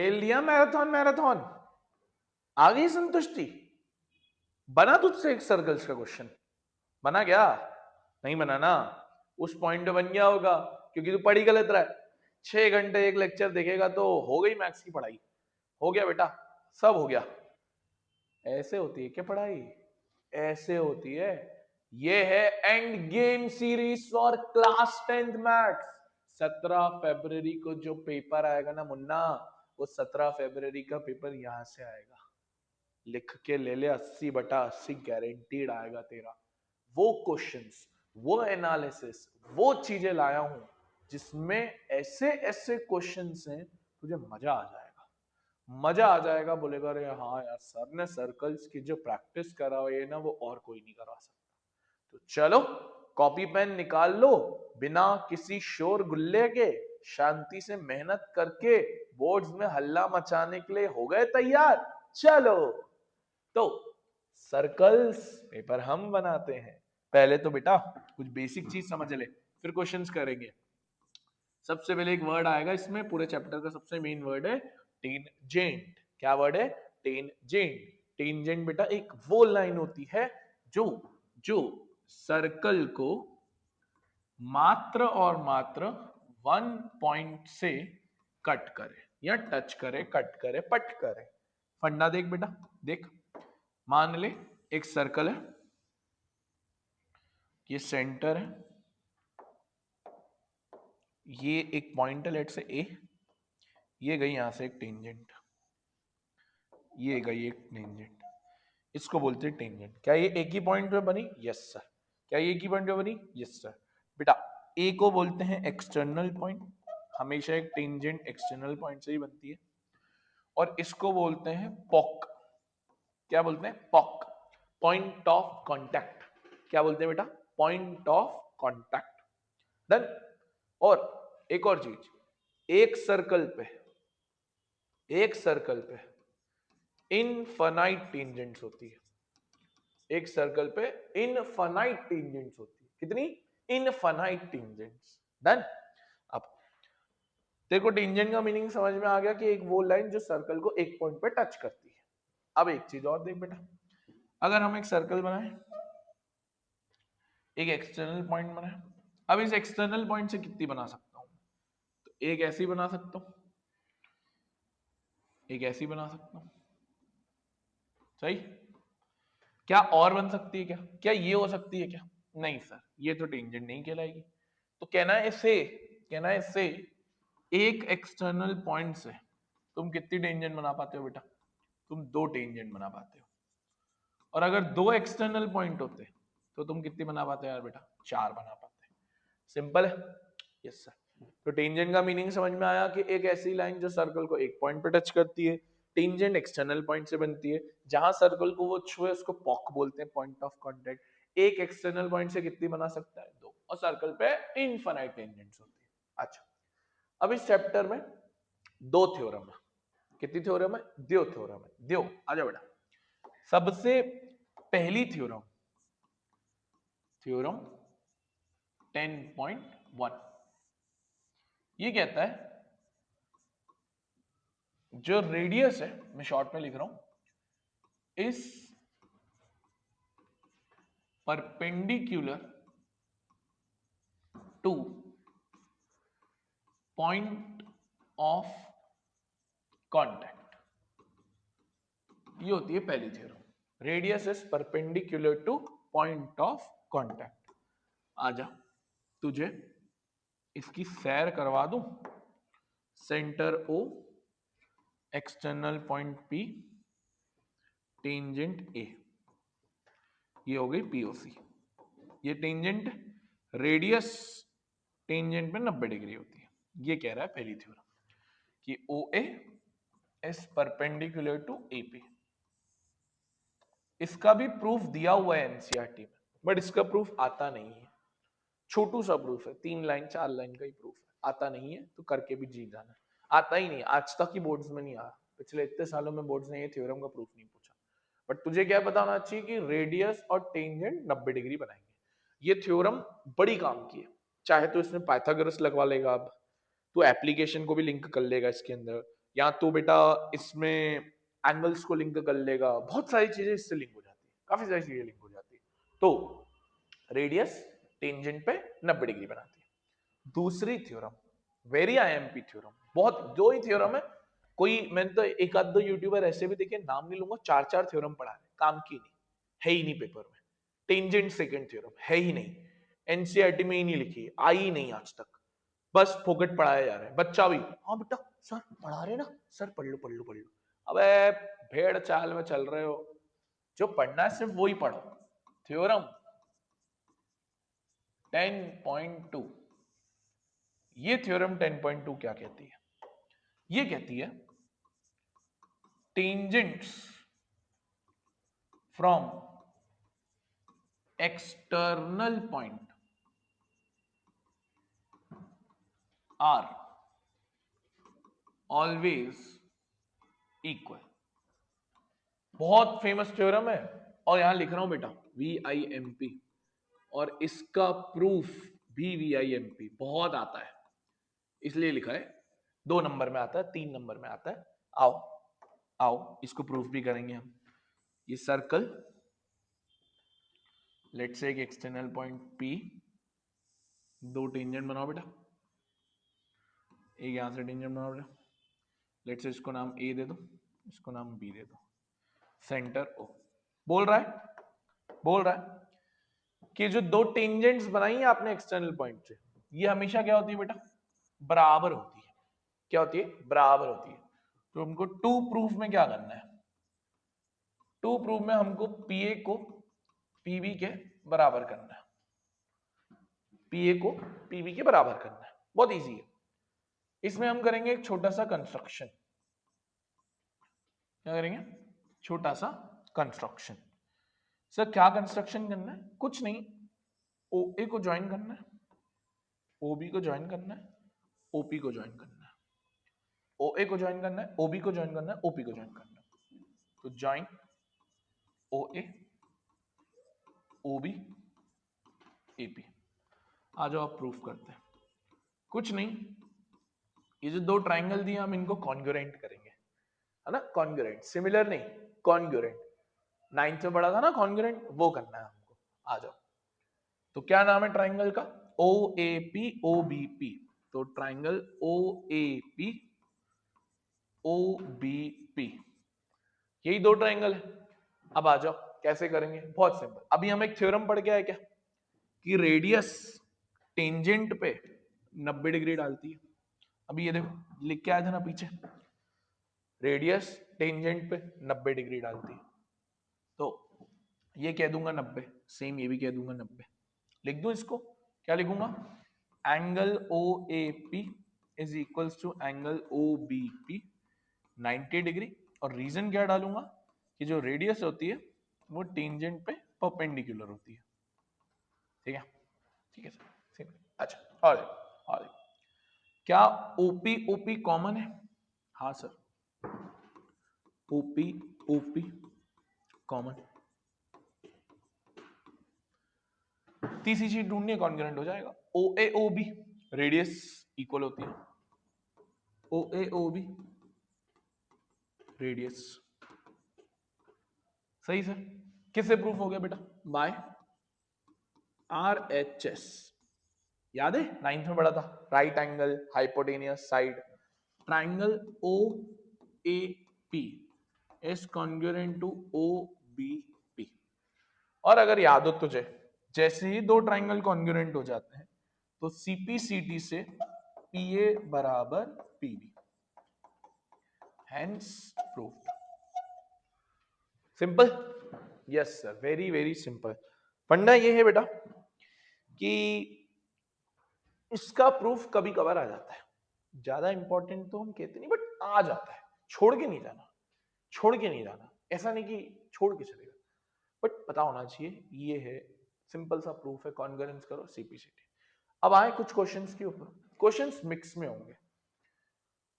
खेल लिया marathon marathon. आ गई संतुष्टि। बना तुझसे एक सर्कल्स का क्वेश्चन? बना क्या? नहीं बना ना। उस पॉइंट पे बन गया होगा क्योंकि तू पढ़ी गलत रहा है। 6 घंटे एक लेक्चर देखेगा तो हो गई मैथ्स की पढ़ाई। हो गया बेटा, सब हो गया। ऐसे होती है क्या पढ़ाई? ऐसे होती है। ये है end game series for class 10th maths. 17 फरवरी को जो पेपर आएगा ना मुन्ना, वो 17 फरवरी का पेपर यहां से आएगा। लिख के ले ले, 80/80 गारंटीड आएगा तेरा। वो क्वेश्चंस, वो एनालिसिस, वो चीजें लाया हूं जिसमें ऐसे ऐसे क्वेश्चंस हैं, तुझे मजा आ जाएगा। मजा आ जाएगा, बोलेगा अरे हाँ यार, सर ने सर्कल्स की जो प्रैक्टिस करा है ना, वो और कोई नहीं करा सकता। तो चलो कॉपी पेन निकाल लो, बिना किसी शोर गुल्ले के शांति से मेहनत करके बोर्ड्स में हल्ला मचाने के लिए हो गए तैयार? चलो तो सर्कल्स पेपर हम बनाते हैं। पहले तो बेटा कुछ बेसिक चीज समझ ले, फिर क्वेश्चंस करेंगे। सबसे पहले एक वर्ड आएगा इसमें, पूरे चैप्टर का सबसे मेन वर्ड है टेंजेंट। क्या वर्ड है? टेंजेंट। टेंजेंट बेटा एक वो लाइन होती है जो जो सर्कल को मात्र और मात्र 1 पॉइंट से कट करे या टच करे, कट करे, पट करे। फंडा देख बेटा, देख। मान ले एक सर्कल है, ये सेंटर है, ये एक पॉइंट है लेट से ए, ये गई यहां से एक टेंजेंट, ये गई एक टेंजेंट, इसको बोलते हैं टेंजेंट। क्या ये एक ही पॉइंट पे बनी? Yes sir. क्या ये एक ही पॉइंट पे बनी? Yes sir. बेटा ए को बोलते हैं एक्सटर्नल पॉइंट, हमेशा एक टेंजेंट एक्सटर्नल पॉइंट से ही बनती है। और इसको बोलते हैं पॉक। क्या बोलते हैं? Pock, point of contact. क्या बोलते हैं बेटा? Point of contact. डन। और एक और चीज, एक सर्कल पे, एक सर्कल पे इनफाइनाइट टेंजेंट्स होती है। एक सर्कल पे इनफाइनाइट टेंजेंट्स होती है। कितनी? Infinite tangents. डन। अब तेरे को टेंजेंट का मीनिंग समझ में आ गया कि एक वो लाइन जो सर्कल को एक पॉइंट पे टच करती है। अब एक चीज और देख बेटा, अगर हम एक सर्कल बनाए, एक एक्सटर्नल पॉइंट बनाए, अब इस एक्सटर्नल पॉइंट से कितनी बना सकता हूं? तो एक ऐसी बना सकता हूं, एक ऐसी बना सकता हूं। सही? क्या और बन सकती है? क्या क्या ये हो सकती है क्या? नहीं सर, ये तो टेंजेंट नहीं कहलाएगी। तो कहना है इससे, कहना है इससे एक एक्सटर्नल पॉइंट से तुम कितनी टेंजेंट बना पाते हो बेटा? तुम 2 टेंजेंट बना पाते हो। और अगर 2 एक्सटर्नल पॉइंट होते तो तुम कितनी बना पाते यार बेटा? 4 बना पाते। सिंपल है। Yes sir. तो टेंजेंट का मीनिंग समझ में आया कि एक ऐसी लाइन जो सर्कल को एक पॉइंट पे टच करती है। टेंजेंट एक्सटर्नल पॉइंट से बनती है, जहां सर्कल को वो छुए उसको पॉक बोलते हैं, पॉइंट ऑफ कांटेक्ट। एक एक्सटर्नल पॉइंट से कितनी बना सकता है? 2। और सर्कल पे इनफाइनाइट टेंजेंट्स होती है। अच्छा, अब इस चैप्टर में 2 थ्योरम है। कितनी थ्योरम है? 2 थ्योरम है। दो आजा बेटा। सबसे पहली थ्योरम, थ्योरम 10.1, ये कहता है जो रेडियस है, मैं शॉर्ट में लिख रहा हूं, इस perpendicular to point of contact, ये होती है पहली theorem. Radius is perpendicular to point of contact. आजा तुझे इसकी सैर करवा दूं। Centre O, external point P, tangent A, ये हो गई पीओसी। ये टेंजेंट, रेडियस टेंजेंट पे 90 डिग्री होती है। ये कह रहा है पहली थ्योरम कि O A is perpendicular to A P. इसका भी प्रूफ दिया हुआ है एनसीईआरटी में, बट इसका प्रूफ आता नहीं है। छोटू सा प्रूफ है, 3 लाइन 4 लाइन का ही प्रूफ है। आता नहीं है तो करके भी जी जाना। आता ही नहीं, आज तक ही बोर्ड्स में नहीं आया। पिछले इतने सालों में बोर्ड्स ने ये थ्योरम का प्रूफ नहीं पूछा। बट तुझे क्या पता होना चाहिए कि रेडियस और टेंजेंट 90 डिग्री बनाएंगे। ये थ्योरम बड़ी काम की है। चाहे तो इसमें पाइथागोरस लगवा लेगा, अब तो एप्लीकेशन को भी लिंक कर लेगा इसके अंदर। या तो बेटा इसमें एंगल्स को लिंक कर लेगा, बहुत सारी चीजें इससे लिंक हो जाती है, काफी सारी चीजें लिंक हो जाती है। तो रेडियस टेंजेंट पे 90 डिग्री बनाती है। दूसरी थ्योरम, वेरी आईएमपी थ्योरम, बहुत दो ही थ्योरम है, कोई मैंने तो एक आध दो यूट्यूबर ऐसे भी देखे, नाम नहीं लूंगा, चार चार थ्योरम पढ़ा है, काम की नहीं है, ही नहीं पेपर में। टेंजेंट सेकंड थ्योरम है ही नहीं, एनसीईआरटी में ही नहीं लिखी, आई ही नहीं आज तक, बस फोकट पढ़ाया जा रहा है। बच्चा भी, हाँ बेटा सर पढ़ा रहे ना, सर पढ़ लो पढ़ लो पढ़ लो। अबे भेड़ चाल में चल रहे हो, जो पढ़ना है सिर्फ वही पढ़ो। थ्योरम 10.2, ये थ्योरम 10.2 क्या कहती है? ये कहती है tangents from external point are always equal. बहुत फेमस थ्योरम है, और यहां लिख रहा हूं बेटा VIMP, और इसका प्रूफ भी VIMP बहुत आता है, इसलिए लिखा है। 2 नंबर में आता है, 3 नंबर में आता है। आओ आओ इसको प्रूफ भी करेंगे हम। ये सर्कल, लेट्स से एक एक्सटर्नल पॉइंट P, दो टेंजेंट बनाओ बेटा, एक यहां से टेंजेंट बनाओ बेटा, लेट्स से इसको नाम A दे दो, इसको नाम B दे दो, सेंटर O। बोल रहा है कि जो दो टेंजेंट्स बनाई है आपने एक्सटर्नल पॉइंट से, ये हमेशा क्या होती है बेटा? बराबर होती है। क्या होती है? बराबर होती है। तो हमको टू प्रूफ में क्या करना है? टू प्रूफ में हमको PA को PB के बराबर करना है, PA को PB के बराबर करना है, बहुत इजी है। इसमें हम करेंगे एक छोटा सा कंस्ट्रक्शन। क्या करेंगे? छोटा सा कंस्ट्रक्शन। सर क्या कंस्ट्रक्शन करना है? कुछ नहीं, OA को ज्वाइन करना है, OB को ज्वाइन करना है, OP को ज्वाइन करना है, OA को ज्वाइन करना है, OB को ज्वाइन करना है, OP को ज्वाइन करना है। तो ज्वाइन OA OB AP। आ जाओ आप प्रूफ करते हैं। कुछ नहीं, ये जो दो ट्राइंगल दिए हम इनको कॉन्ग्रुएंट करेंगे, है ना? कॉन्ग्रुएंट, सिमिलर नहीं, कॉन्ग्रुएंट। 9th में पढ़ा था ना कॉन्ग्रुएंट, वो करना है हमको। आ जाओ। तो क्या नाम है ट्राइंगल का? OAP OBP। तो ट्राइंगल OAP OBP, यही दो ट्राइंगल है। अब आ जाओ कैसे करेंगे, बहुत सिंपल। अभी हम एक थ्योरम पढ़ के आए क्या, कि रेडियस टेंजेंट पे 90 डिग्री डालती है। अभी ये देखो लिख के आया था ना पीछे, रेडियस टेंजेंट पे 90 डिग्री डालती है। तो ये कह दूंगा 90, सेम ये भी कह दूंगा 90। लिख दूं इसको, क्या लिखूंगा? Angle OAP is equals to angle OBP 90 degree. और रीजन क्या डालूंगा? कि जो रेडियस होती है वो टेंजेंट पे परपेंडिकुलर होती है। ठीक है, ठीक है सर। अच्छा, और क्या OP OP कॉमन है? हाँ सर, OP OP कॉमन। तीसरी चीज ढूंढनी है, कॉन्ग्रुएंट हो जाएगा। OA OB रेडियस इक्वल होती है, OA OB रेडियस। सही सर, किससे प्रूफ हो गया बेटा? By RHS। याद है 9th में पढ़ा था, right angle hypotenuse side. Triangle OAP is congruent to OBP। और अगर याद हो तुझे, जैसे ही दो ट्राइंगल कॉन्ग्रुएंट हो जाते हैं तो CPCT से PA बराबर PB, hence proved. Simple? Yes sir, very very simple. फंडा ये है बेटा कि इसका प्रूफ कभी कभार आ जाता है, ज्यादा इंपॉर्टेंट तो हम कहते नहीं, बट आ जाता है। छोड़ के नहीं जाना, छोड़ के नहीं जाना, ऐसा नहीं कि छोड़ के चलेगा, बट पता होना चाहिए। ये है सिंपल सा प्रूफ है, कॉन्ग्रुएंस करो CPCT। अब आए कुछ क्वेश्चंस के ऊपर। क्वेश्चंस मिक्स में होंगे,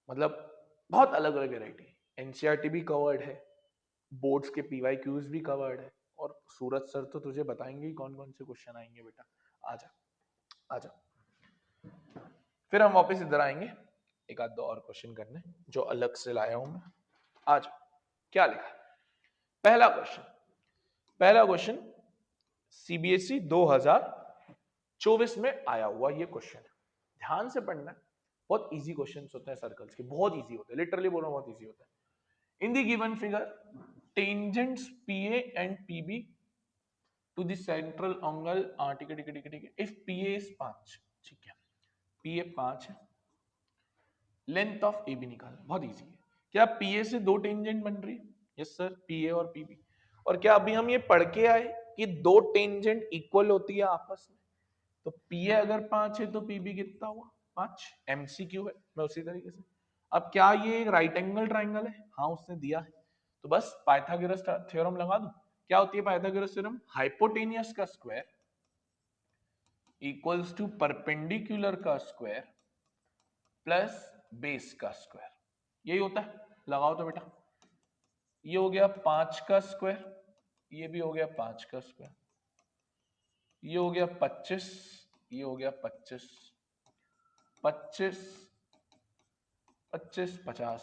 मतलब बहुत अलग अलग वैरायटी। एनसीईआरटी भी कवर्ड है, बोर्ड्स के PYQs भी कवर्ड है, और सूरज सर तो तुझे बताएंगे ही कौन कौन से क्वेश्चन आएंगे बेटा। आजा आजा, फिर हम वापस इधर आएंगे एक आध दो और क्वेश्चन करने जो अलग से लाया हूं मैं। आज क्या लिखा है? पहला क्वेश्चन सीबीएसई 2024 में आया हुआ ये क्वेश्चन है, ध्यान से पढ़ना है। बहुत इजी क्वेश्चंस होते हैं सर्कल्स के, बहुत इजी होते हैं, लिटरली बोल रहा हूं बहुत इजी होता है। In the given figure tangents PA and PB to the central angle, ठीक है ठीक है ठीक है ठीक है, इफ पीए इज 5, ठीक है, पीए 5 है, लेंथ ऑफ ए बी निकालना, बहुत इजी है। क्या पीए से दो टेंजेंट बन रही है? यस सर, पीए और पीबी। और क्या अभी हम ये पढ़ के आए कि दो टेंजेंट इक्वल होती है आपस में? तो पीए अगर 5 है तो पीबी कितना हुआ? 5। एमसीक्यू है, मैं उसी तरीके से। अब क्या ये एक राइट एंगल ट्राइंगल है? हाँ उसने दिया है, तो बस पाइथागोरस थ्योरम लगा दो। क्या होती है पाइथागोरस थ्योरम? हाइपोटेनियस का स्क्वायर इक्वल्स टू परपेंडिकुलर का स्क्वायर प्लस बेस का स्क्वायर, यही होता है। लगाओ तो बेटा, ये हो गया 5 का स्क्वायर, ये भी हो गया 5 का स्क्वायर, ये हो गया 25, ये हो गया 25, 25 25 50,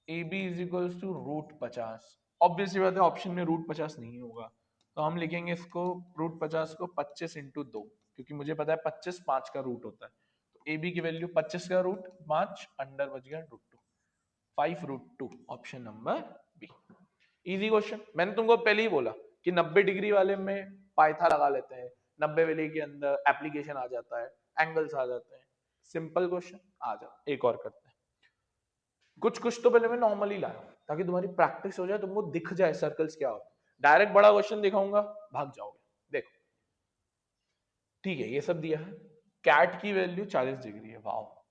A B is equals to √50। Obviously बात है ऑप्शन में √50 नहीं होगा, तो हम लिखेंगे इसको √50 को 25 इंटू 2, क्योंकि मुझे पता है 25 5 का रूट होता है। तो ए बी की वैल्यू 25 का रूट 5 अंडर बच गया √2, 5√2, option number B. Easy question, मैंने तुमको पहले ही बोला कि 90 डिग्री वाले में पाइथा लगा लेते हैं, 90 वाले के अंदर एप्लीकेशन आ जाता है, एंगल्स आ जाते हैं। सिंपल क्वेश्चन, आ जाओ एक और करते हैं। कुछ कुछ तो पहले मैं नॉर्मली लाया ताकि तुम्हारी प्रैक्टिस हो जाए, तुमको दिख जाए सर्कल्स क्या होते हैं। डायरेक्ट बड़ा क्वेश्चन दिखाऊंगा भाग जाओगे। देखो ठीक है, ये सब दिया है, कैट की वैल्यू 40 डिग्री है, वाओ।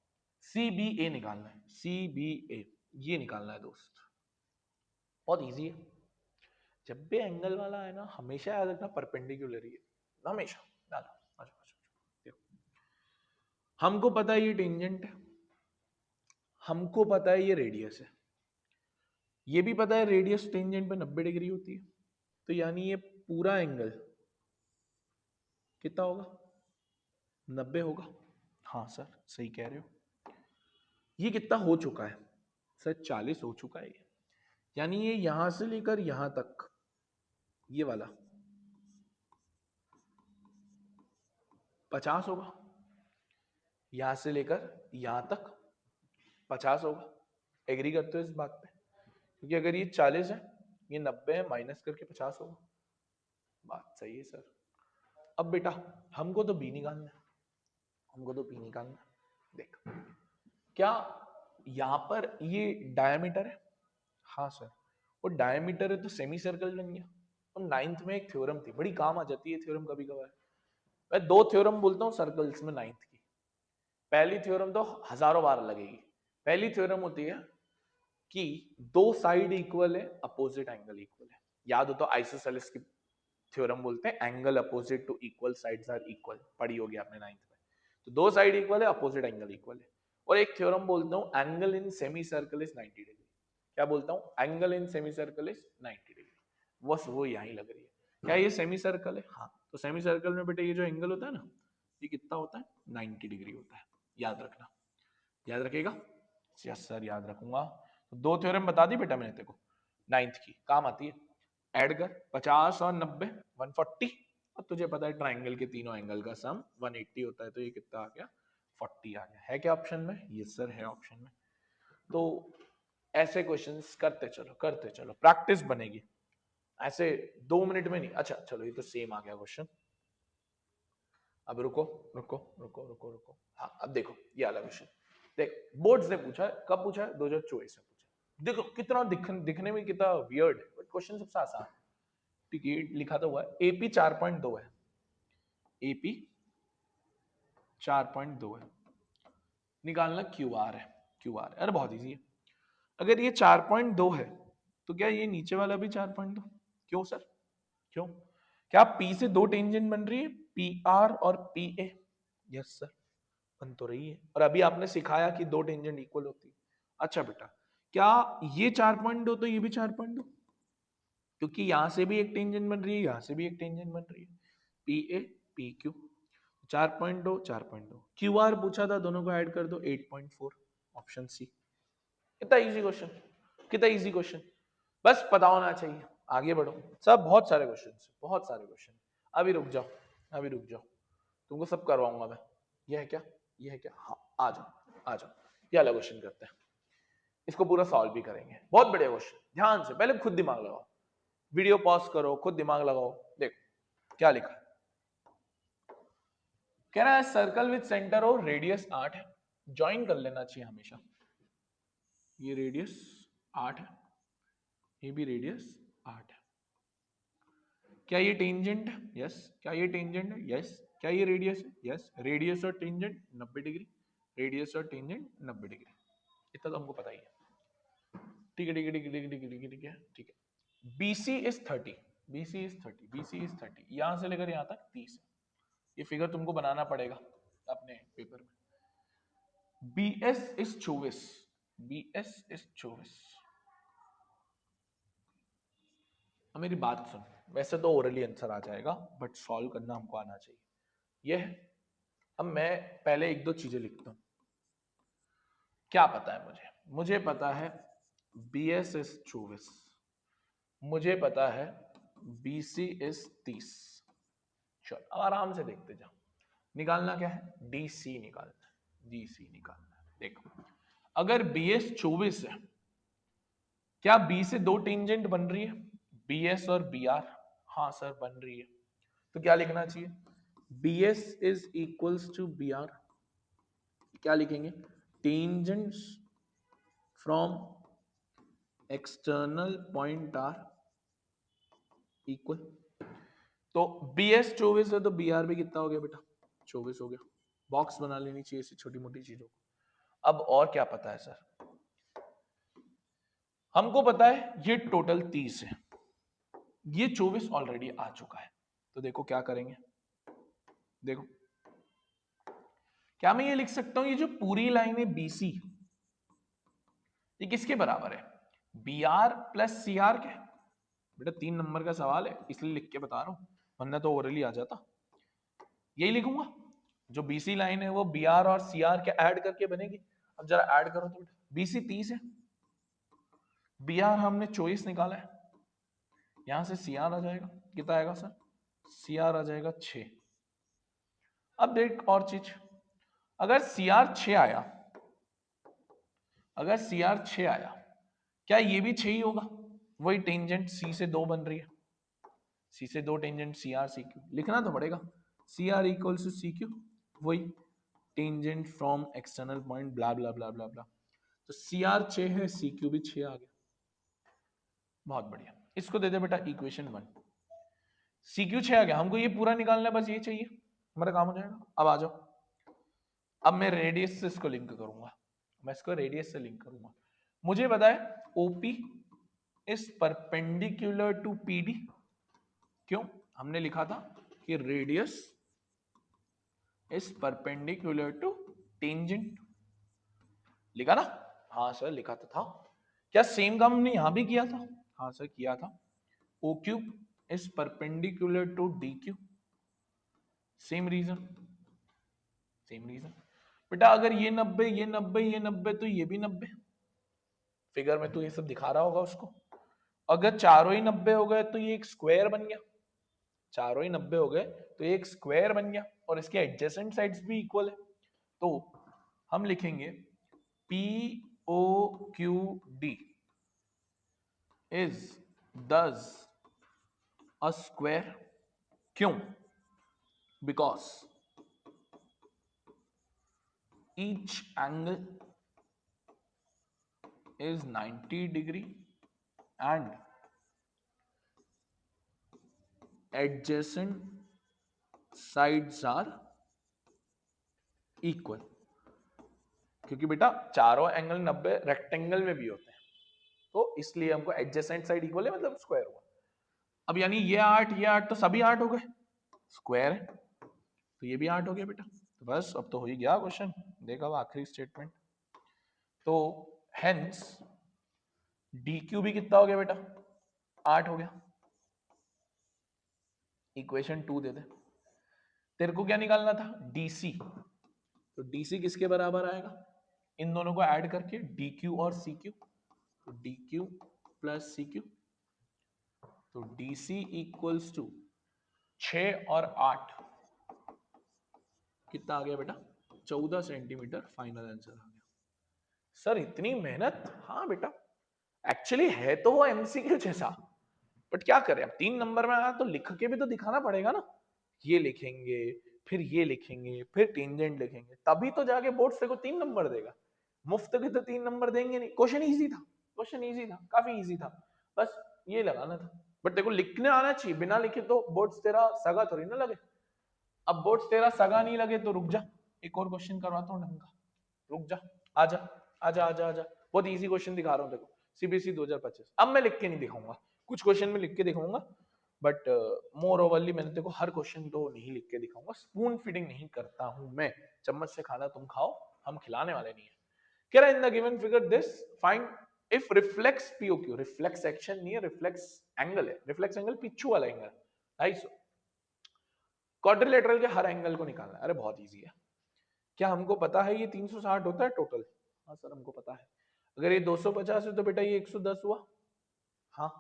सी बी ए निकालना है, सी बी ए ये निकालना है दोस्त, बहुत इजी है। जब भी एंगल वाला है ना, हमेशा याद रखना परपेंडिकुलर ही है, हमेशा। डालो, देखो हमको पता है ये टेंजेंट है, हमको पता है ये रेडियस है, ये भी पता है रेडियस टेंजेंट पे 90 डिग्री होती है, तो यानी ये पूरा एंगल कितना होगा? 90 होगा। हाँ सर सही कह रहे हो। ये कितना हो चुका है सर? 40 हो चुका है ये, यानी ये यहां से लेकर यहां तक, ये वाला 50 होगा, यहां से लेकर यहां तक 50 होगा। एग्री करते हो इस बात पे? क्योंकि अगर ये 40 है, ये 90 है, माइनस करके 50 होगा। बात सही है सर। अब बेटा हमको तो बी निकालना है, हमको तो बी निकालना है। देख, क्या यहां पर ये डायमीटर है? हाँ सर, वो डायमीटर है तो सेमी सर्कल बन गया। और नाइन्थ में एक थ्योरम थी, बड़ी काम आ जाती है थ्योरम कभी कभार। मैं दो थ्योरम बोलता हूँ सर्कल्स में नाइन्थ की। पहली थ्योरम तो हजारों बार लगेगी। पहली थ्योरम होती है कि दो साइड इक्वल है, अपोजिट एंगल इक्वल है। याद हो तो आइसोसेलेस की थ्योरम बोलते हैं, angle opposite to equal sides are equal, पढ़ी होगी आपने नाइन्थ में। तो दो साइड इक्वल है, अपोजिट एंगल इक्वल है। और एक थ्योरम बोलता हूँ angle in semi circle is 90 degree. क्या बोलता हूँ? Angle in semi circle is 90 degree. बस वो यहीं लग रही है। क्या ये सेमी सर्कल है? हाँ, तो सेमी सर्कल में बेटे ये जो एंगल होता है ना, ये कितना होता है? 90 डिग्री होता है। याद रखना, याद रखेगा? यस सर याद रखूंगा। तो दो थ्योरम बता दी बेटा मैंने तेरे को, नाइन्थ की, काम आती है। ऐड कर 50 और 90 140, और तुझे पता है ट्राइंगल के तीनों एंगल का सम 180 होता है, तो ये कितना आ गया? 40 आ गया। है क्या ऑप्शन में? यस सर है ऑप्शन में। तो ऐसे क्वेश्चंस करते चलो, प्रैक्टिस बनेगी। ऐसे 2 मिनट में नहीं। अच्छा चलो, ये तो सेम आ गया क्वेश्चन। अब रुको रुको रुको रुको रुको, हाँ अब देखो ये वाला क्वेश्चन। देख, बोर्ड्स ने पूछा है, कब पूछा है? 2024 में पूछा है। देखो कितना दिखने में कितना वियर्ड है, बट क्वेश्चन सबसे आसान है। ठीक है, लिखा तो हुआ है एपी 4.2 है, एपी 4.2 है, निकालना क्यू आर है। क्यू आर, अरे बहुत इजी है। अगर ये 4.2 है तो क्या ये नीचे वाला भी 4.2? क्यों सर, क्यों? क्या पी से दो टेंजेंट बन रही है, पी आर और पी ए? यस सर बन तो रही है, और अभी आपने सिखाया कि दो टेंजेंट इक्वल होती है। अच्छा बेटा, क्या ये 4.2 तो ये भी 4.2? क्योंकि यहां से भी एक टेंजेंट बन रही है, यहां से भी एक टेंजेंट बन रही है, P A P Q, 4.2 4.2। Q R पूछा था, दोनों को ऐड कर दो 8.4। Option C. कितना इजी क्वेश्चन, कितना इजी क्वेश्चन, बस पता होना चाहिए। आगे बढ़ो, सब बहुत सारे क्वेश्चन, बहुत सारे क्वेश्चन। अभी रुक जाओ, अभी रुक जाओ, तुमको सब करवाऊंगा मैं। ये है क्या, ये है क्या, हाँ आ जाओ आ जाओ। ये वाला क्वेश्चन करते हैं, इसको पूरा सॉल्व भी करेंगे। बहुत बढ़िया क्वेश्चन, ध्यान से पहले खुद दिमाग लगाओ, वीडियो पॉज करो, खुद दिमाग लगाओ। देखो क्या लिखा है, कह रहा है सर्कल विद सेंटर और रेडियस 8 है, ज्वाइन कर लेना चाहिए हमेशा। ये रेडियस 8 है, ये भी रेडियस 8 है। क्या ये टेंजेंट है? यस। क्या ये टेंजेंट है? यस। क्या ये रेडियस है? यस। रेडियस और टेंजेंट 90 डिग्री, रेडियस और टेंजेंट 90 डिग्री, इतना तो हमको पता ही है। ठीक है ठीक है ठीक है ठीक है ठीक है ठीक है ठीक है। BC is 30, BC is 30, BC is 30, यहां से लेकर यहां तक 30 है। ये फिगर तुमको बनाना पड़ेगा अपने पेपर में। BS is 24, BS is 24। अब मेरी बात सुन, वैसे तो ओरली आंसर आ जाएगा बट सॉल्व करना हमको आना चाहिए। यह है। अब मैं पहले एक दो चीजें लिखता हूं। क्या पता है मुझे, मुझे पता है BS इज 24, मुझे पता है BC इज 30। चल अब आराम से देखते जाओ। निकालना क्या है? DC निकालना है, DC निकालना है। देखो अगर BS 24 है, क्या B से दो टेंजेंट बन रही है, BS और BR? हाँ सर बन रही है। तो क्या लिखना चाहिए? BS is equals to BR। क्या लिखेंगे? Tangents from external point are equal. तो BS 24 है तो BR भी कितना हो गया बेटा? 24 हो गया। बॉक्स बना लेनी चाहिए ऐसी छोटी मोटी चीजों को। अब और क्या पता है सर? हमको पता है ये टोटल 30 है, ये 24 ऑलरेडी आ चुका है। तो देखो क्या करेंगे, देखो क्या मैं ये लिख सकता हूं, ये जो पूरी लाइन है BC, ये किसके बराबर है? BR प्लस CR के। बेटा 3 नंबर का सवाल है इसलिए लिख के बता रहा हूं, वरना तो ओरली आ जाता। यही लिखूंगा, जो BC लाइन है वो BR और CR के ऐड करके बनेगी। अब जरा ऐड करो तो बेटा, BC 30 है, BR हमने 24 निकाला है, यहां से CR आ जाएगा, कितना आएगा सर? CR आ जाएगा 6। अब देख और चीज, अगर CR 6 आया, अगर CR 6 आया, क्या ये भी 6 ही होगा? वही टेंजेंट C से 2 बन रही है, C से 2 टेंजेंट CR CQ लिखना तो पड़ेगा। CR इक्वल्स टू CQ, वही टेंजेंट फ्रॉम एक्सटर्नल पॉइंट ब्ला ब्ला ब्ला ब्ला ब्ला। तो CR 6 है, CQ भी 6 आ गया। बहुत बढ़िया, इसको दे दे बेटा इक्वेशन 1। CQ 6 आ गया, हमको ये पूरा निकालना है, बस ये चाहिए, हमारा काम हो जाएगा। अब आ जाओ, अब मैं रेडियस से इसको लिंक करूंगा, मैं इसको रेडियस से लिंक करूंगा। मुझे पता है OP is perpendicular to PD। क्यों? हमने लिखा था कि radius is perpendicular to tangent, लिखा ना? हाँ सर लिखा तो था। क्या सेम काम हमने यहां भी किया था? हाँ सर किया था। OQ is perpendicular to DQ, same reason, same reason. बेटा अगर ये 90, ये 90, ये 90, तो ये भी 90। फिगर में तो ये सब दिखा रहा होगा उसको। अगर चारों ही 90 हो गए तो ये एक स्क्वायर बन गया, चारों ही 90 हो गए तो ये एक स्क्वायर बन गया, और इसके एडजेसेंट साइड्स भी इक्वल है। तो हम लिखेंगे POQD इज दस अ स्क्वायर। क्यों? Because each angle is 90 degree and adjacent sides are equal। क्योंकि बेटा चारों एंगल 90 रेक्टेंगल में भी होते हैं, तो इसलिए हमको एडजेसेंट साइड इक्वल है, मतलब स्क्वायर हुआ। अब यानी ये 8, ये 8 तो सभी 8 हो गए, स्क्वायर है, तो ये भी 8 हो गया बेटा। तो बस अब तो हो ही गया क्वेश्चन। देखा वो आखिरी स्टेटमेंट। तो हेंस DQ भी कितना हो गया बेटा? 8 हो गया। इक्वेशन 2 दे दे। तेरे को क्या निकालना था? DC। तो DC किसके बराबर आएगा? इन दोनों को ऐड करके डी क्यू और सी क्यू, तो D Q plus C Q, तो डी सी इक्वल्स टू 6 और 8 कितना आ गया बेटा, 14 सेंटीमीटर। फाइनल आंसर आ गया। सर इतनी मेहनत? हाँ बेटा, एक्चुअली है तो वो एमसीक्यू जैसा, बट क्या करें, अब 3 नंबर में आया तो लिख के भी तो दिखाना पड़ेगा ना। ये लिखेंगे, फिर ये लिखेंगे, फिर टेंजेंट लिखेंगे, तभी तो जाके बोर्ड से को 3 नंबर देगा। मुफ्त के तो 3 नंबर देंगे नहीं। क्वेश्चन इजी था, क्वेश्चन इजी था, काफी इजी था, बस ये लगाना था। बट देखो लिखने आना चाहिए, बिना लिखे तो बोर्ड्स तेरा सगा थोड़ी ना लगे। अब बोर्ड्स तेरा सगा नहीं लगे तो रुक जा, एक और क्वेश्चन करवाता हूँ ढंग का। रुक जा, आजा आजा आजा आजा, बहुत इजी क्वेश्चन दिखा रहा हूँ देखो, सीबीएसई 2025। अब मैं लिख के नहीं दिखाऊंगा, कुछ क्वेश्चन में लिख के दिखाऊंगा, बट मोर ओवरली मैंने देखो हर क्वेश्चन तो नहीं लिख के दिखाऊंगा। स्पून फीडिंग नहीं करता हूं मैं, चम्मच से खाना तुम खाओ, हम खिलाने वाले नहीं है। कह रहा in the given figure this find if reflex POQ, reflex action नहीं है, रिफ्लेक्स एंगल है, रिफ्लेक्स एंगल पिछू वाला एंगल 250, क्वाड्रिलेटरल के हर एंगल को निकालना है। अरे बहुत इजी है, क्या हमको पता है ये 360 होता है टोटल? हाँ सर हमको पता है। अगर ये 250 है तो बेटा ये 110 हुआ, हाँ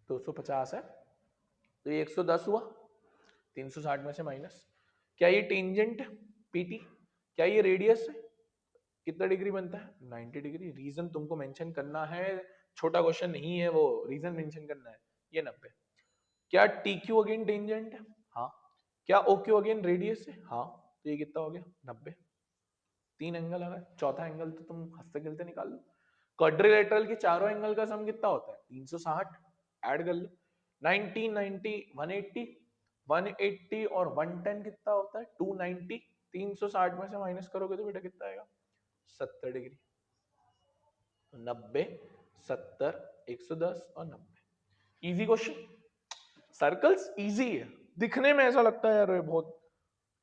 250 है तो ये 110 हुआ, 360 में से माइनस। क्या ये टेंजेंट पीटी, क्या ये रेडियस है, कितना डिग्री बनता है 90 डिग्री। रीजन तुमको मेंशन करना है, छोटा क्वेश्चन नहीं है वो, रीजन मेंशन करना है। ये 90। क्या टी क्यू अगेन टेंजेंट है, हाँ। क्या ओ क्यू अगेन रेडियस है, हाँ। तो ये कितना हो गया 90। 3 एंगल आ गए, चौथा एंगल तो तुम हंसते खेलते निकाल लो। क्वाड्रिलेटरल के चारों एंगल का सम कितना होता है 360, ऐड कर लो। 90 90 180, 180 और 110 कितना होता है 290। 360 में से माइनस करोगे तो बेटा कितना आएगा 70 डिग्री। 90 70 110 और 90। इजी क्वेश्चन, सर्कल्स इजी है, दिखने में ऐसा लगता है यार बहुत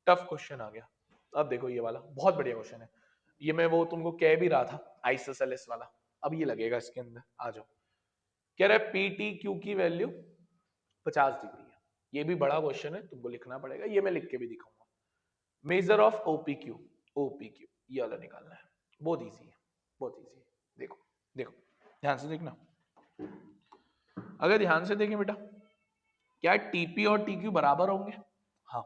टफ क्वेश्चन आ गया। अब देखो ये वाला बहुत बढ़िया क्वेश्चन है, ये मैं वो तुमको कह भी रहा था आइसोसेलेस वाला, अब ये लगेगा इसके अंदर। आ जाओ, कह रहा है पी टी क्यू की वैल्यू 50 डिग्री है। ये भी बड़ा क्वेश्चन है, तुमको लिखना पड़ेगा, ये मैं लिख के भी दिखाऊंगा। मेजर ऑफ ओपीक्यू, ओपीक्यू ये वाला निकालना है, बहुत इजी है, बहुत इजी है। देखो देखो ध्यान से देखना, अगर ध्यान से देखें बेटा, क्या टीपी और टीक्यू बराबर होंगे? हाँ,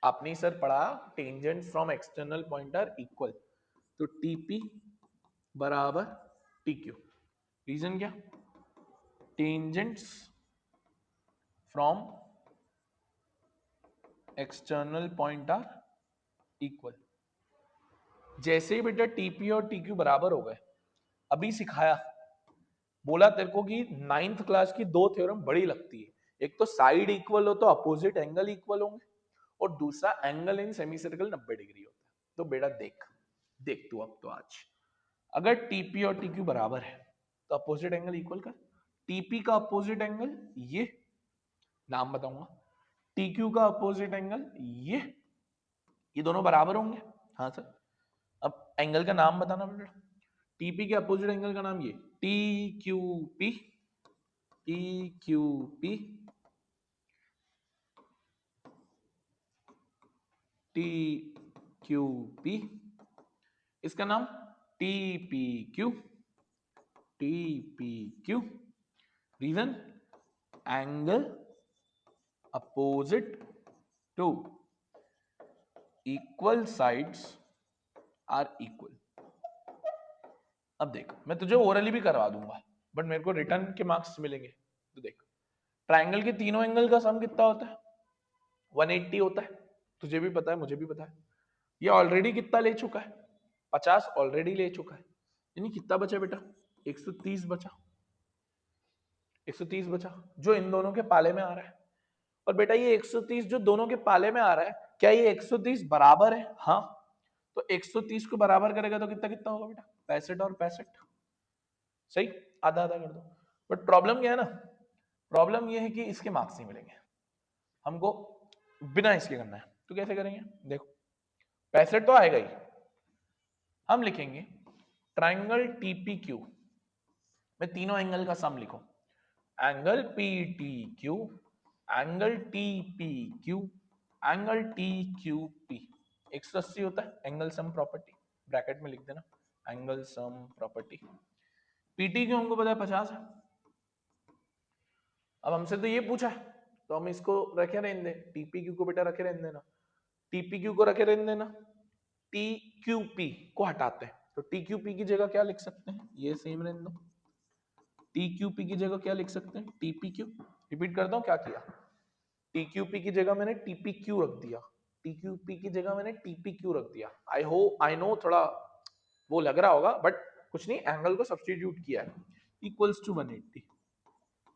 आपने सर पढ़ा tangent from external point are equal, तो टीपी बराबर टीक्यू। रीजन क्या, tangents from external point are equal. जैसे ही बेटा टीपी और टीक्यू बराबर हो गए, अभी सिखाया, बोला तेरे को कि 9th क्लास की 2 थ्योरम बड़ी लगती है, एक तो साइड इक्वल हो तो अपोजिट एंगल इक्वल होंगे, और दूसरा angle in semi circle 90 degree होता है। तो बेटा देख देख तू अब तो आज, अगर टीपी और टीक्यू बराबर है तो अपोजिट एंगल इक्वल कर। टीपी का अपोजिट एंगल ये, नाम बताऊंगा, टीक्यू का अपोजिट एंगल ये दोनों बराबर होंगे, हाँ सर। अब एंगल का नाम बताना बेटा, टीपी के अपोजिट एंगल का नाम ये T Q P, T Q P, T Q P, इसका नाम T P Q, T P Q. Reason, angle opposite to equal sides are equal. अब देख मैं तुझे ओरली भी करवा दूंगा, बट मेरे को रिटर्न के मार्क्स मिलेंगे। तो देख, ट्राइंगल के तीनों एंगल का सम कितना होता है 180 होता है, तुझे भी पता है मुझे भी पता है। ये ऑलरेडी कितना ले चुका है 50 ऑलरेडी ले चुका है, यानी कितना बचा बेटा 130 बचा, 130 बचा जो इन दोनों के पाले में आ रहा है। और बेटा ये 130 जो दोनों के पाले में आ रहा है, क्या ये 130 बराबर है? हाँ, तो 130 को बराबर करेगा तो कितना कितना होगा बेटा 65 और 65, सही, आधा आधा कर दो। बट प्रॉब्लम क्या है ना, प्रॉब्लम ये है कि इसके मार्क्स नहीं मिलेंगे हमको, बिना इसके करना है। तो कैसे करेंगे, देखो 65 तो आएगा ही, हम लिखेंगे ट्राइंगल टीपीक्यू में तीनों एंगल का सम लिखो, angle P T Q, angle T P Q, angle T Q P. 180 होता है एंगल सम प्रॉपर्टी, ब्रैकेट में लिख देना angle sum property. PT Q हमको पता है 50 है। अब हमसे तो ये पूछा है तो हम इसको रखे रहने दें, टीपी क्यू को बेटा रखे रहने देना, टीपी क्यू को रखे रहने देना, टी क्यू पी को हटाते हैं तो टी क्यू पी की जगह क्या लिख सकते हैं, ये सेम रहने दो, टी क्यू पी की जगह क्या लिख सकते हैं, टीपी क्यू। रिपीट करता हूं क्या किया, टी क्यू पी की जगह मैंने टीपी क्यू रख दिया, टी क्यू पी की जगह मैंने टीपी क्यू रख दिया। आई नो थोड़ा वो लग रहा होगा बट कुछ नहीं, एंगल को सब्स्टिट्यूट किया है, इक्वल्स टू 180।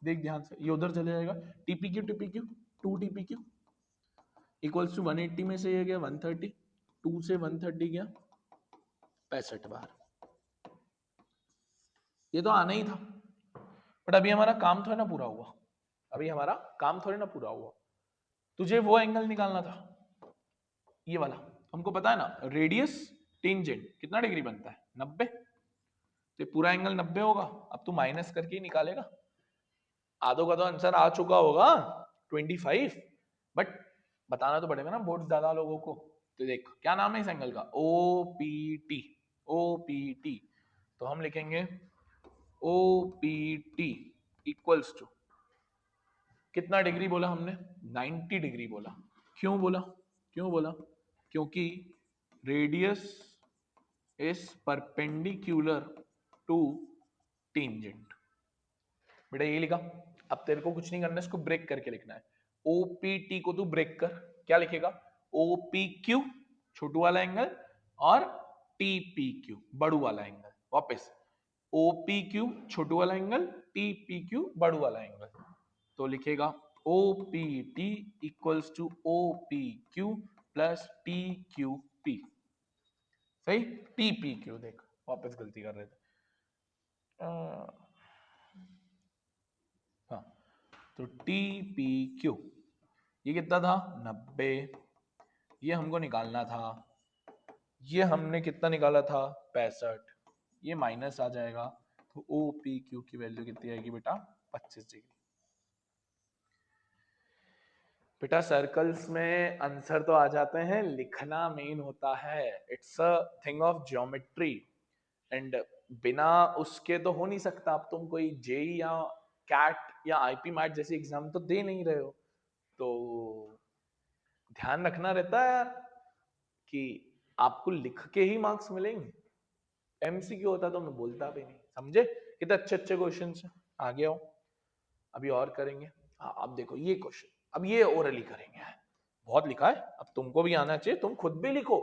देख ध्यान से, ये उधर चले जाएगा, TP Q 2 TP Q equals to 180 में से ये गया 130, 2 से 130 गया 65 बार। ये तो आना ही था बट अभी हमारा काम थोड़ा ना पूरा हुआ, अभी हमारा काम थोड़ी ना पूरा हुआ। तुझे वो एंगल निकालना था, ये वाला। हमको पता है ना रेडियस टेंजेंट कितना डिग्री बनता है, 90। तो पूरा एंगल 90 होगा। अब तू माइनस करके ही निकालेगा, आधों का तो आंसर आ चुका होगा 25, बट बताना तो पड़ेगा ना बहुत ज्यादा लोगों को। तो देख क्या नाम है इस एंगल का, O P T, O P T. तो हम लिखेंगे O P T equals to कितना डिग्री बोला हमने, 90 डिग्री बोला। क्यों बोला, क्यों बोला, क्योंकि radius is perpendicular to tangent. बेटा ये लिखा। अब तेरे को कुछ नहीं करना है, इसको ब्रेक करके लिखना है। ओपीटी को तू ब्रेक कर, क्या लिखेगा, ओपीक्यू छोटू वाला एंगल और टीपीक्यू बड़ू वाला एंगल। वापस ओपीक्यू छोटू वाला एंगल, टीपीक्यू बड़ू वाला एंगल। तो लिखेगा OPT equals to OPQ plus टीक्यूपी। सही, टीपीक्यू देख वापस गलती कर रहे थे। हाँ तो टी पी क्यू ये कितना था 90, ये हमको निकालना था, ये हमने कितना निकाला था 65, ये माइनस आ जाएगा तो ओ पी क्यू की वैल्यू कितनी आएगी बेटा 25 डिग्री। बेटा सर्कल्स में आंसर तो आ जाते हैं, लिखना मेन होता है, it's a thing of geometry and बिना उसके तो हो नहीं सकता। अब तुम कोई जेई या कैट या आईपी मैट जैसे एग्जाम तो दे नहीं रहे हो, तो ध्यान रखना रहता है यार कि आपको लिख के ही मार्क्स मिलेंगे। एमसीक्यू होता तो मैं बोलता भी नहीं, समझे कितने अच्छे अच्छे क्वेश्चन है। आगे आओ, अभी और करेंगे। हाँ अब देखो ये क्वेश्चन, अब ये ओरली करेंगे, बहुत लिखा है, अब तुमको भी आना चाहिए, तुम खुद भी लिखो,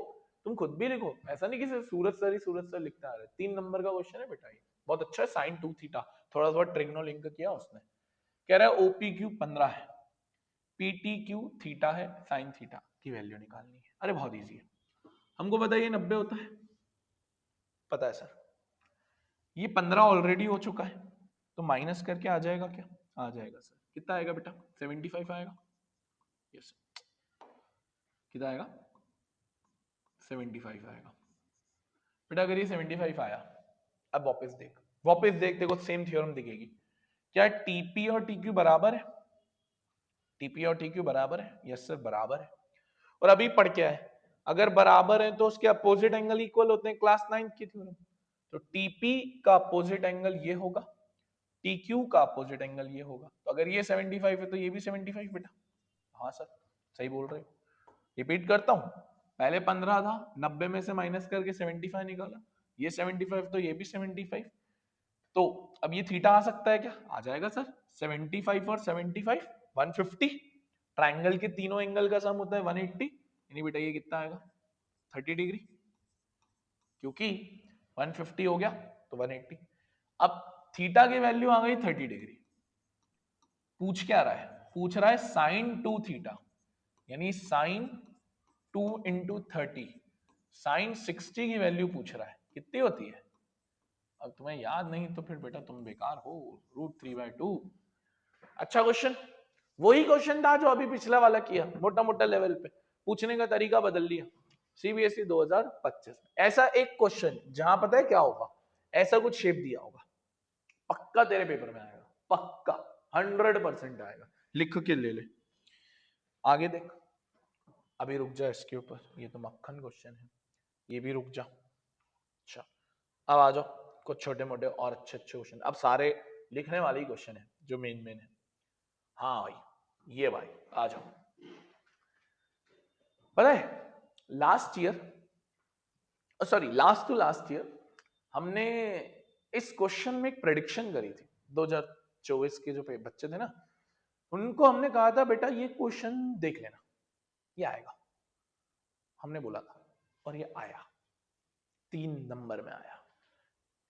तुम खुद भी लिखो, ऐसा नहीं कि सिर्फ सूरज सर लिखता आ रहे। 3 नंबर का क्वेश्चन है बेटा, ये बहुत अच्छा है, साइन 2 थीटा, थोड़ा बहुत ट्रिग्नो लिंक किया उसने। कह रहा है ओपी क्यू 15 है, पीटी क्यू थीटा है, साइन थीटा की वैल्यू निकालनी है। अरे बहुत इजी है, हमको पता है ये 90 होता है, पता है सर। ये 15 ऑलरेडी हो चुका है तो माइनस करके आ जाएगा क्या, आ जाएगा सर। कितना आएगा बेटा 75 आएगा, यस कितना आएगा 75 आएगा बेटा। अगर ये 75 आया, अब वापस देख देखो सेम थ्योरम दिखेगी। क्या टीपी और टीक्यू बराबर है, टीपी और टीक्यू बराबर है, यस सर बराबर है। और अभी पढ़ क्या है, अगर बराबर है तो उसके अपोजिट एंगल इक्वल होते हैं, क्लास 9 की थ्योरम। तो टीपी का अपोजिट एंगल ये होगा, टीक्यू का अपोजिट एंगल ये होगा। तो अगर ये 75 है तो ये भी 75 बेटा। हाँ सर सही बोल रहे हो। रिपीट करता हूं, पहले 15 था, 90 में से माइनस करके 75 निकाला, ये 75 तो ये भी 75। तो अब ये थीटा आ सकता है क्या, आ जाएगा सर। 75 और 75 150, ट्राइंगल के तीनों एंगल का सम होता है 180, यानी बेटा ये कितना आएगा 30 डिग्री, क्योंकि 150 हो गया तो 180। अब थीटा की वैल्यू आ गई 30 डिग्री। पूछ क्या रहा है, पूछ रहा है साइन 2 थीटा, यानी साइन 2 इंटू 30, साइन 60 की वैल्यू पूछ रहा है, कितनी होती है। अब तुम्हें याद नहीं तो फिर बेटा तुम बेकार हो, √3/2। अच्छा क्वेश्चन, वही क्वेश्चन था जो अभी पिछला वाला किया, मोटा मोटा लेवल पे, पूछने का तरीका बदल लिया। सीबीएसई 2025 ऐसा एक क्वेश्चन जहां पता है क्या होगा, ऐसा कुछ शेप दिया होगा, पक्का तेरे पेपर में आएगा, पक्का 100% आएगा, लिख के ले ले। आगे देख, अभी रुक जा इसके ऊपर, ये तो मक्खन क्वेश्चन है, ये भी रुक जा। अच्छा, अब आ जाओ कुछ छोटे मोटे और अच्छे अच्छे क्वेश्चन। अब सारे लिखने वाले ही क्वेश्चन है जो मेन मेन है। हाँ भाई, ये भाई आ जाओ। पता है last year, sorry last to last year, हमने इस क्वेश्चन में एक प्रेडिक्शन करी थी। 2024 के जो बच्चे थे ना, उनको हमने कहा था बेटा ये क्वेश्चन देख लेना, ये आएगा। हमने बोला था और ये आया, 3 नंबर में आया।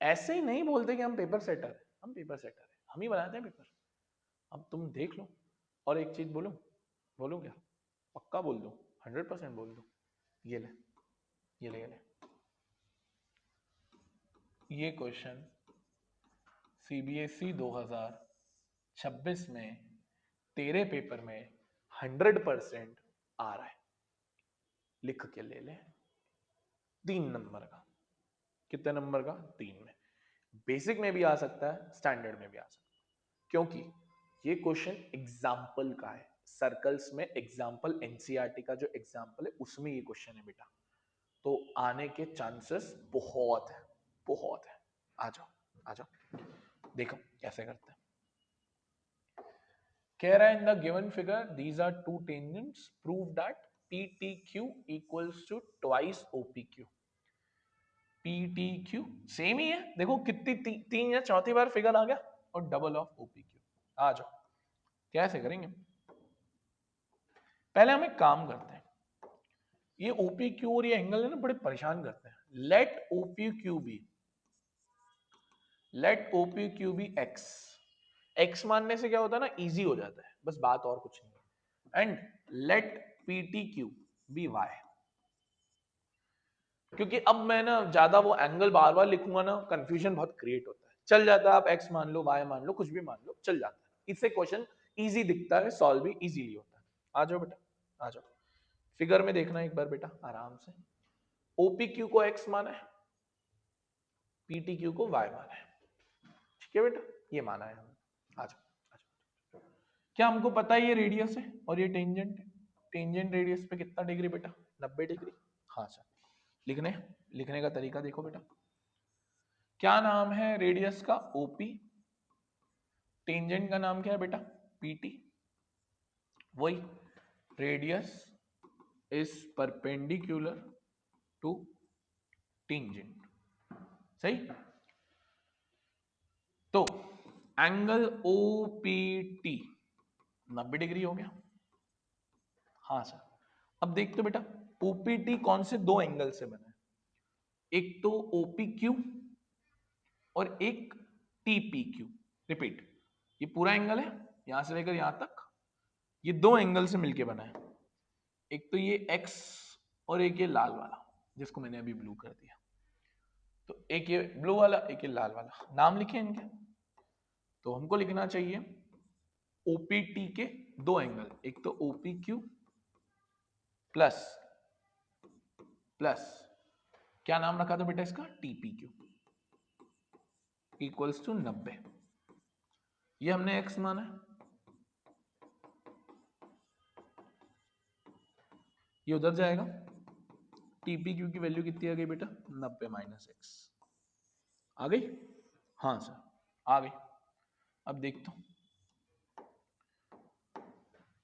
ऐसे ही नहीं बोलते कि हम पेपर सेटर है, हम पेपर सेटर है, हम ही बनाते हैं पेपर। अब तुम देख लो। और एक चीज बोलूं, बोलूं क्या? पक्का बोल दूं, 100% बोल दूं। ये ले, ये ले, ये ले। ये क्वेश्चन सीबीएसई 2026 में तेरे पेपर में 100% आ रहा है। लिख के ले ले। 3 नंबर का। कितने नंबर का? 3 में। बेसिक में भी आ सकता है, स्टैंडर्ड में भी आ सकता है, क्योंकि ये क्वेश्चन एग्जाम्पल का है। सर्कल्स में एग्जाम्पल, एनसीईआरटी का जो एग्जाम्पल है उसमें ये क्वेश्चन है बेटा, तो आने के चांसेस बहुत है, बहुत है। आ जाओ, आ जाओ, देखो कैसे करते हैं। कह रहा है in the given figure these are two tangents, prove that PTQ equals to twice OPQ। PTQ same ही है, देखो कितनी तीन या चौथी बार फिगर आ गया, और डबल ऑफ OPQ। आ जाओ कैसे करेंगे। पहले हम एक काम करते हैं, ये OPQ और ये एंगल है ना बड़े परेशान करते हैं। Let OPQ be, let OPQ be x। x मानने से क्या होता है ना, इजी हो जाता है, बस बात और कुछ नहीं। And let PTQ be y, क्योंकि अब मैं ना ज्यादा वो एंगल बार बार लिखूंगा ना, कंफ्यूजन बहुत क्रिएट होता है। चल जाता है आप x मान लो, y मान लो, कुछ भी मान लो, चल जाता है। इससे क्वेश्चन इजी दिखता है, सॉल्व भी इजीली होता है। आ जाओ बेटा, आ जाओ। फिगर में देखना एक बार बेटा आराम से। OPQ को x माना है, PTQ को y माना है। ठीक है बेटा, ये माना है हमने। आ जाओ, आ जाओ। क्या हमको पता है ये रेडियस है और ये टेंजेंट है? टेंजेंट रेडियस पे कितना डिग्री बेटा? 90 डिग्री। हाँ सर। लिखने लिखने का तरीका देखो बेटा, क्या नाम है रेडियस का? OP। टेंजेंट का नाम क्या है बेटा? PT। वही, radius is perpendicular to tangent. सही। तो एंगल OPT 90 डिग्री हो गया। हाँ सर। अब देखते हो बेटा, OPT कौन से दो एंगल से बना है? एक तो OPQ और एक TPQ। रिपीट, ये पूरा एंगल है यहां से लेकर यहां तक, ये दो एंगल से मिलके बना है। एक तो ये X और एक ये लाल वाला, जिसको मैंने अभी ब्लू कर दिया। तो एक ये ब्लू वाला, एक ये लाल वाला, नाम लिखे इनके। तो हमको लिखना चाहिए OPT के दो एंगल, एक तो OPQ प्लस प्लस क्या नाम रखा था बेटा इसका? TPQ equals to 90। ये हमने x माना है, ये उधर जाएगा। TPQ की वैल्यू कितनी आ गई बेटा? 90 माइनस x। आ गई? हाँ सर, आ गई। अब देखता हूं,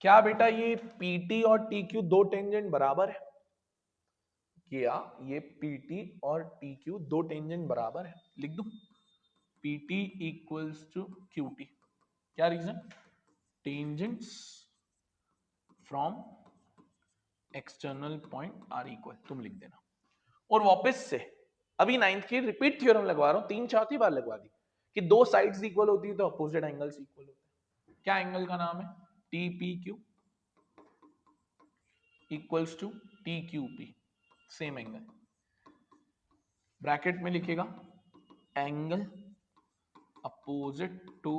क्या बेटा ये PT और TQ दो टेंजेंट बराबर है? क्या ये PT और TQ दो टेंजेंट बराबर है? लिख दूं, PT इक्वल्स टू QT। क्या reason? Tangents from external point are equal, तुम लिख देना। और वापस से अभी 9th की रिपीट थ्योरम लगवा रहा हूं, 3 4 बार लगवा दी कि दो साइड्स इक्वल होती है तो अपोजिट एंगल्स इक्वल होते हैं। क्या एंगल का नाम है? TPQ equals to TQP, same angle. Bracket में लिखेगा angle opposite to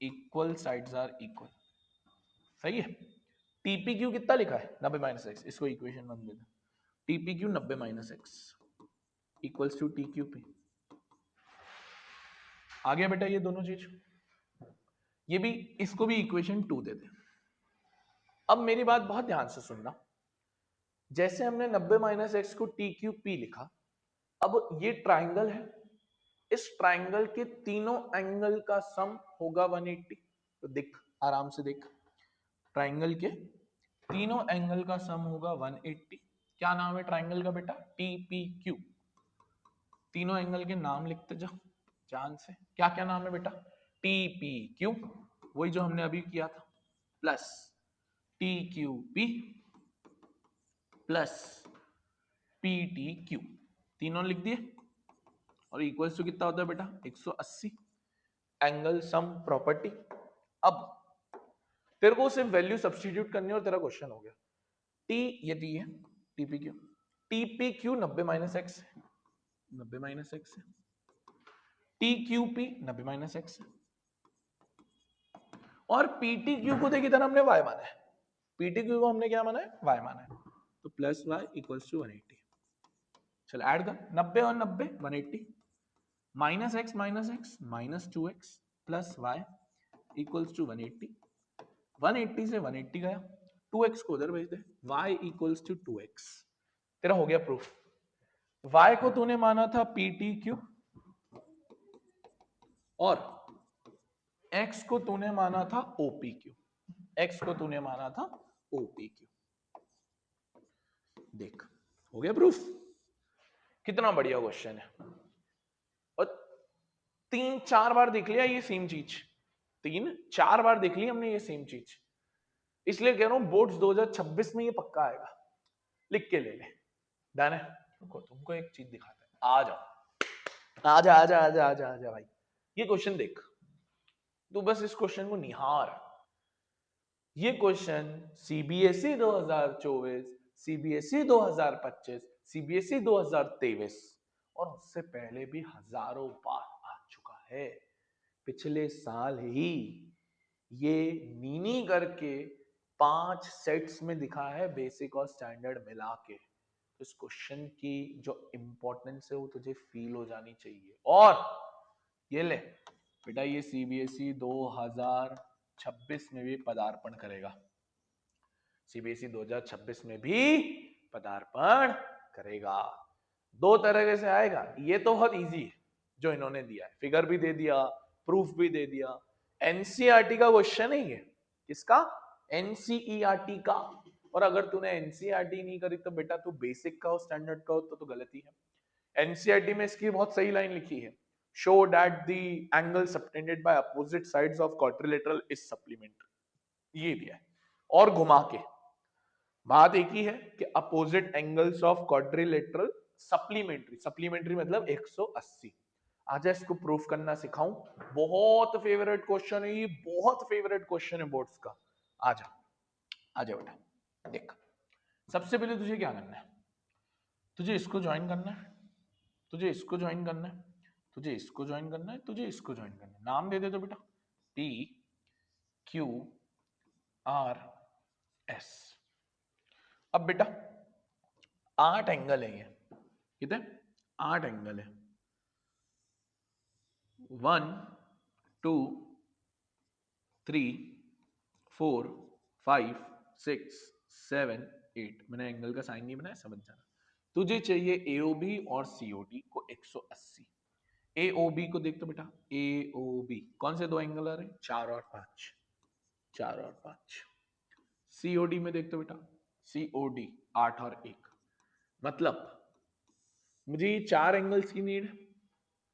equal sides are equal. सही है। TPQ कितना लिखा है? 90 माइनस एक्स, इसको इक्वेशन 1 देना। TPQ 90 minus x equals to TQP। आ गया बेटा ये दोनों चीज। ये भी, इसको भी इक्वेशन 2 दे दे। अब मेरी बात बहुत ध्यान से सुनना, जैसे हमने 90 माइनस एक्स को TQP लिखा, अब ये ट्राइंगल है, इस ट्राइंगल के तीनों एंगल का सम होगा 180। तो देख, आराम से देख, ट्राइंगल के तीनों एंगल का सम होगा 180। क्या नाम है ट्राइंगल का बेटा? TPQ। तीनों एंगल के नाम लिखते जाओ जान से। क्या क्या नाम है बेटा? TPQ, वही जो हमने अभी किया था, प्लस TQP प्लस PTQ, तीनों लिख दिए। और इक्वल्स टू कितना होता है बेटा? 180। Angle sum property. अब तेरे को सिर्फ वैल्यू सब्स्टिट्यूट करनी है और तेरा क्वेश्चन हो गया। टी, ये टी है, TPQ, TPQ 90 माइनस एक्स है, 90 माइनस एक्स है, TQP 90 माइनस एक्स है, और PTQ को देख इधर हमने y माना है, PTQ को हमने क्या माना है? y माना है। तो प्लस y इक्वल्स टू 180। चल ऐड कर, 90 और 90 180, minus x minus 2x plus y equals to 180। 180 से 180 गया, 2x को उधर भेज दे, y इक्वल्स टू 2x। तेरा हो गया प्रूफ। y को तूने माना था PTQ और x को तूने माना था OPQ, x को तूने माना था OPQ। देख, हो गया प्रूफ। कितना बढ़िया क्वेश्चन है। और 3-4 बार देख लिया ये सेम चीज, 3-4 बार देख ली हमने ये सेम चीज, इसलिए कह रहा हूं बोर्ड्स 2026 में ये पक्का आएगा। लिख के ले ले। डन है। रुको, तुमको एक चीज दिखाते हैं, आ जाओ, आजा आजा आजा आजा आजा भाई। ये क्वेश्चन देख, तू बस इस क्वेश्चन को निहार। ये क्वेश्चन CBSE 2024, CBSE 2025, CBSE 2023 और उससे पहले भी हजारों बार आ चुका है। पिछले साल ही ये नीनी करके 5 सेट्स में दिखा है, बेसिक और स्टैंडर्ड मिला के। तो इस क्वेश्चन की जो इंपॉर्टेंस है वो तुझे फील हो जानी चाहिए। और ये ले बेटा, ये CBSE 2026 में भी पदार्पण करेगा, CBSE 2026 में भी पदार्पण करेगा। 2 तरह से आएगा। ये तो बहुत इजी है जो इन्होंने दिया है, फिगर भी दे दिया, प्रूफ भी दे दिया। एनसीईआरटी का क्वेश्चन है ये। किसका? एनसीईआरटी का। और अगर तूने एनसीईआरटी नहीं करी तो बेटा तू बेसिक का हो स्टैंडर्ड का हो तो गलती है। एनसीईआरटी में इसकी बहुत सही लाइन लिखी है, show that the angle subtended bye opposite sides of quadrilateral is supplementary. ये दिया है। और घुमा के बात एक ही है कि opposite angles of quadrilateral supplementary, supplementary मतलब 180। आजा इसको प्रूफ करना सिखाऊं। बहुत फेवरेट क्वेश्चन है ये, बहुत फेवरेट क्वेश्चन है बोर्ड्स का। आजा आजा बेटा, देख सबसे पहले तुझे क्या करना है, तुझे इसको ज्वाइन करना है, तुझे इसको ज्वाइन करना है, तुझे इसको ज्वाइन करना है, तुझे इसको ज्वाइन करना है। नाम दे दे तो बेटा, PQRS। अब बेटा 8 एंगल है ये, कितने? 8 एंगल है। 1 2 3 4 5 6 7 8। मैंने एंगल का साइन नहीं बनाया, समझ जाना। तुझे चाहिए AOB और COD को 180। AOB को देख तो बेटा, AOB कौन से दो एंगल आ रहे हैं? 4 और 5, 4 और 5। COD में देख तो बेटा, COD 8 और 1। मतलब मुझे ये 4 एंगल्स की नीड है,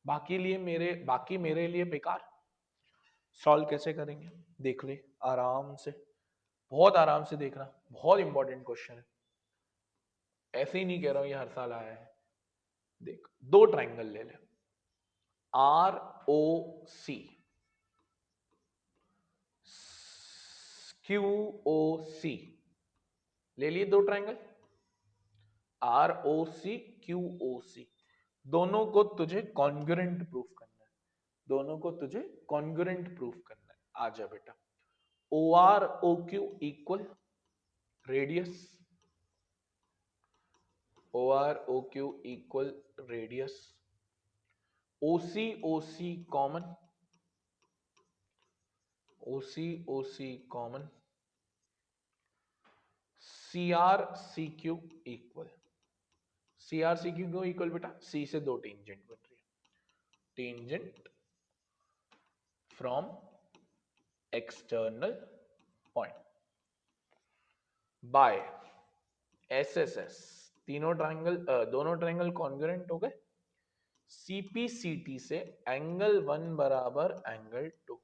बाकी मेरे लिए बेकार। सॉल्व कैसे करेंगे देख ले आराम से, बहुत आराम से देखना, बहुत इंपॉर्टेंट क्वेश्चन है। ऐसे ही नहीं कह रहा हूं ये हर साल आया है। देख, 2 ट्राइंगल ले ले, ROC, QOC ले लिए 2 ट्राइंगल, ROC QOC। दोनों को तुझे कॉन्ग्रुएंट प्रूफ करना है, दोनों को तुझे कॉन्ग्रुएंट प्रूफ करना है। आ जा बेटा, OROQ equal radius, OROQ equal radius, OC common, OC common, CRCQ equal C R C क्यों इक्वल बेटा, सी से दो टेंजेंट बन रही है, tangent from external point by S S S, तीनों ट्रायंगल दोनों ट्रायंगल कॉन्ग्रुएंट हो गए, सीपीसीटी से एंगल 1 बराबर एंगल 2,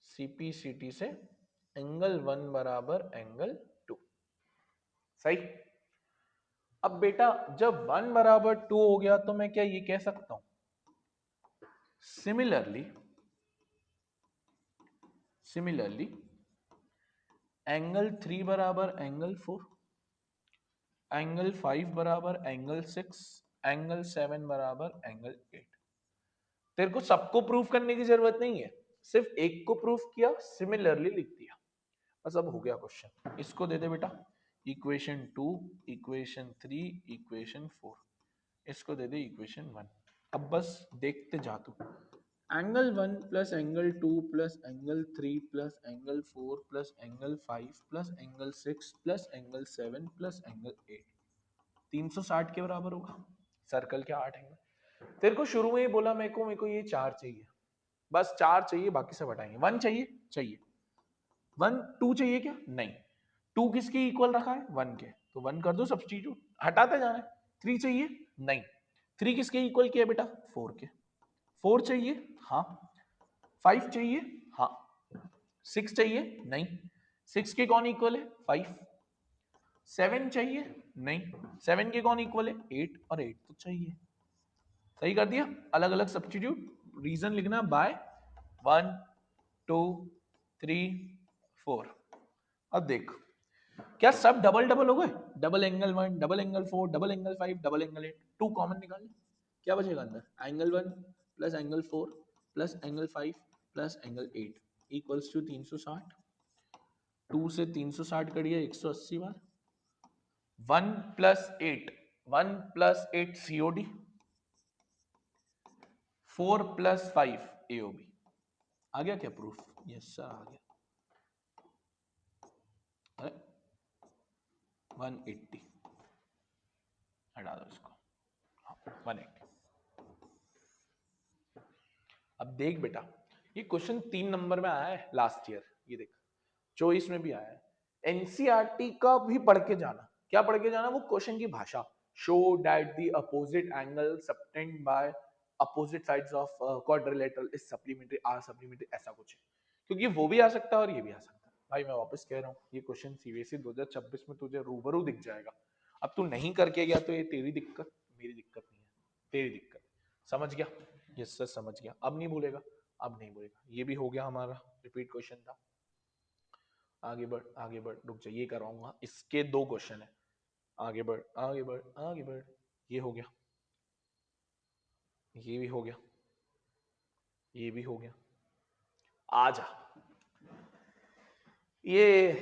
सीपीसीटी से एंगल 1 बराबर एंगल 2, सही। अब बेटा जब 1 बराबर 2 हो गया तो मैं क्या ये कह सकता हूं, सिमिलरली एंगल 3 बराबर एंगल 4, एंगल 5 बराबर एंगल 6, एंगल 7 बराबर एंगल 8। तेरे को सबको प्रूफ करने की जरूरत नहीं है, सिर्फ एक को प्रूफ किया, सिमिलरली लिख दिया, बस अब हो गया क्वेश्चन। इसको दे दे बेटा इक्वेशन 2, इक्वेशन 3, इक्वेशन 4, इसको दे दे इक्वेशन 1। अब बस देखते जा तू, angle 1 plus angle 2 plus angle 3 plus angle 4 plus angle 5 plus angle 6 plus angle 7 plus angle 8 360 के बराबर होगा। सर्कल के 8 एंगल। तेरे को शुरू में ही बोला मेरे को ये 4 चाहिए, बस 4 चाहिए, बाकी सब हटाएंगे। 1 चाहिए, चाहिए 1, 2 चाहिए क्या, नहीं, 2 किसके इक्वल रखा है, 1 के, तो 1 कर दो सब्स्टिट्यूट, हटाते जाना है। 3 चाहिए, नहीं, 3 किसके इक्वल किया बेटा, 4 के। 4 चाहिए, हाँ। 5 चाहिए, हाँ। 6 चाहिए, नहीं, 6 के कौन इक्वल है, 5। 7 चाहिए, नहीं, 7 के कौन इक्वल है, 8, और 8 तो चाहिए, सही कर दिया। अलग अलग सब्स्टिट्यूट, रीजन लिखना बाय 1 2 3 4। अब देख, क्या सब डबल डबल हो गए, double angle 1, double angle 4, double angle 5, double angle 8, 2 common निकाल ले, क्या बचेगा अंदर, angle 1 plus angle 4 plus angle 5 plus angle 8 equals to 360। 2 से 360 करिए 180 बार। 1 plus 8, 1 plus 8 COD, 4 plus 5 AOB. आ गया क्या प्रूफ, यस सर आ गया। अरे 180 हटा दो इसको, हाँ 180। अब देख बेटा, ये क्वेश्चन 3 नंबर में आया है लास्ट ईयर, ये देख चॉइस में भी आया है। एनसीईआरटी का भी पढ़ के जाना, क्या पढ़ के जाना, वो क्वेश्चन की भाषा, show that the opposite angle subtend by opposite sides of quadrilateral is supplementary, are supplementary, ऐसा कुछ है, क्योंकि वो भी आ सकता है और ये भी आ सकता है। भाई मैं वापस कह रहा हूँ, ये क्वेश्चन सीबीएसई 2026 में तुझे रूबरू दिख जाएगा। अब तू नहीं करके गया तो ये तेरी दिक्कत, मेरी दिक्कत नहीं है, तेरी दिक्कत, समझ गया, यस सर समझ गया, अब नहीं भूलेगा, अब नहीं भूलेगा। ये भी हो गया हमारा, रिपीट क्वेश्चन था। आगे बढ़, आगे बढ़, रुक जा, ये कराऊंगा, इसके 2 क्वेश्चन है। आगे बढ़, आगे बढ़, आगे बढ़, ये हो गया, ये भी हो गया, ये भी हो गया। आजा, ये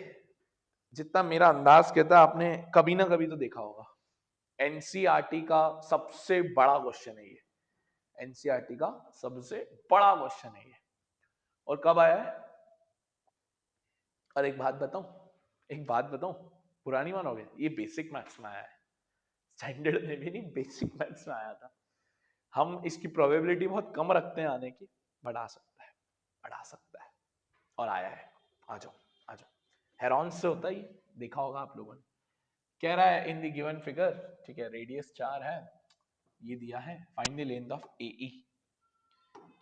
जितना मेरा अंदाज कहता है आपने कभी ना कभी तो देखा होगा, एनसीईआरटी का सबसे बड़ा क्वेश्चन है ये, एनसीईआरटी का सबसे बड़ा क्वेश्चन है ये, और कब आया है। और एक बात बताऊं, एक बात बताऊं, पुरानी मानोगे, ये बेसिक मैथ्स में आया है, स्टैंडर्ड में भी नहीं, बेसिक मैथ्स में आया था। हम इसकी प्रोबेबिलिटी बहुत कम रखते हैं आने की, बढ़ा सकता है, बढ़ा सकता है, और आया है। आ जाओ, आ जाओ, हेरॉन से होता ही, देखा होगा आप लोगों ने। कह रहा है इन द गिवन फिगर, ठीक है, रेडियस 4 है, ये दिया है, फाइंड द लेंथ ऑफ एई,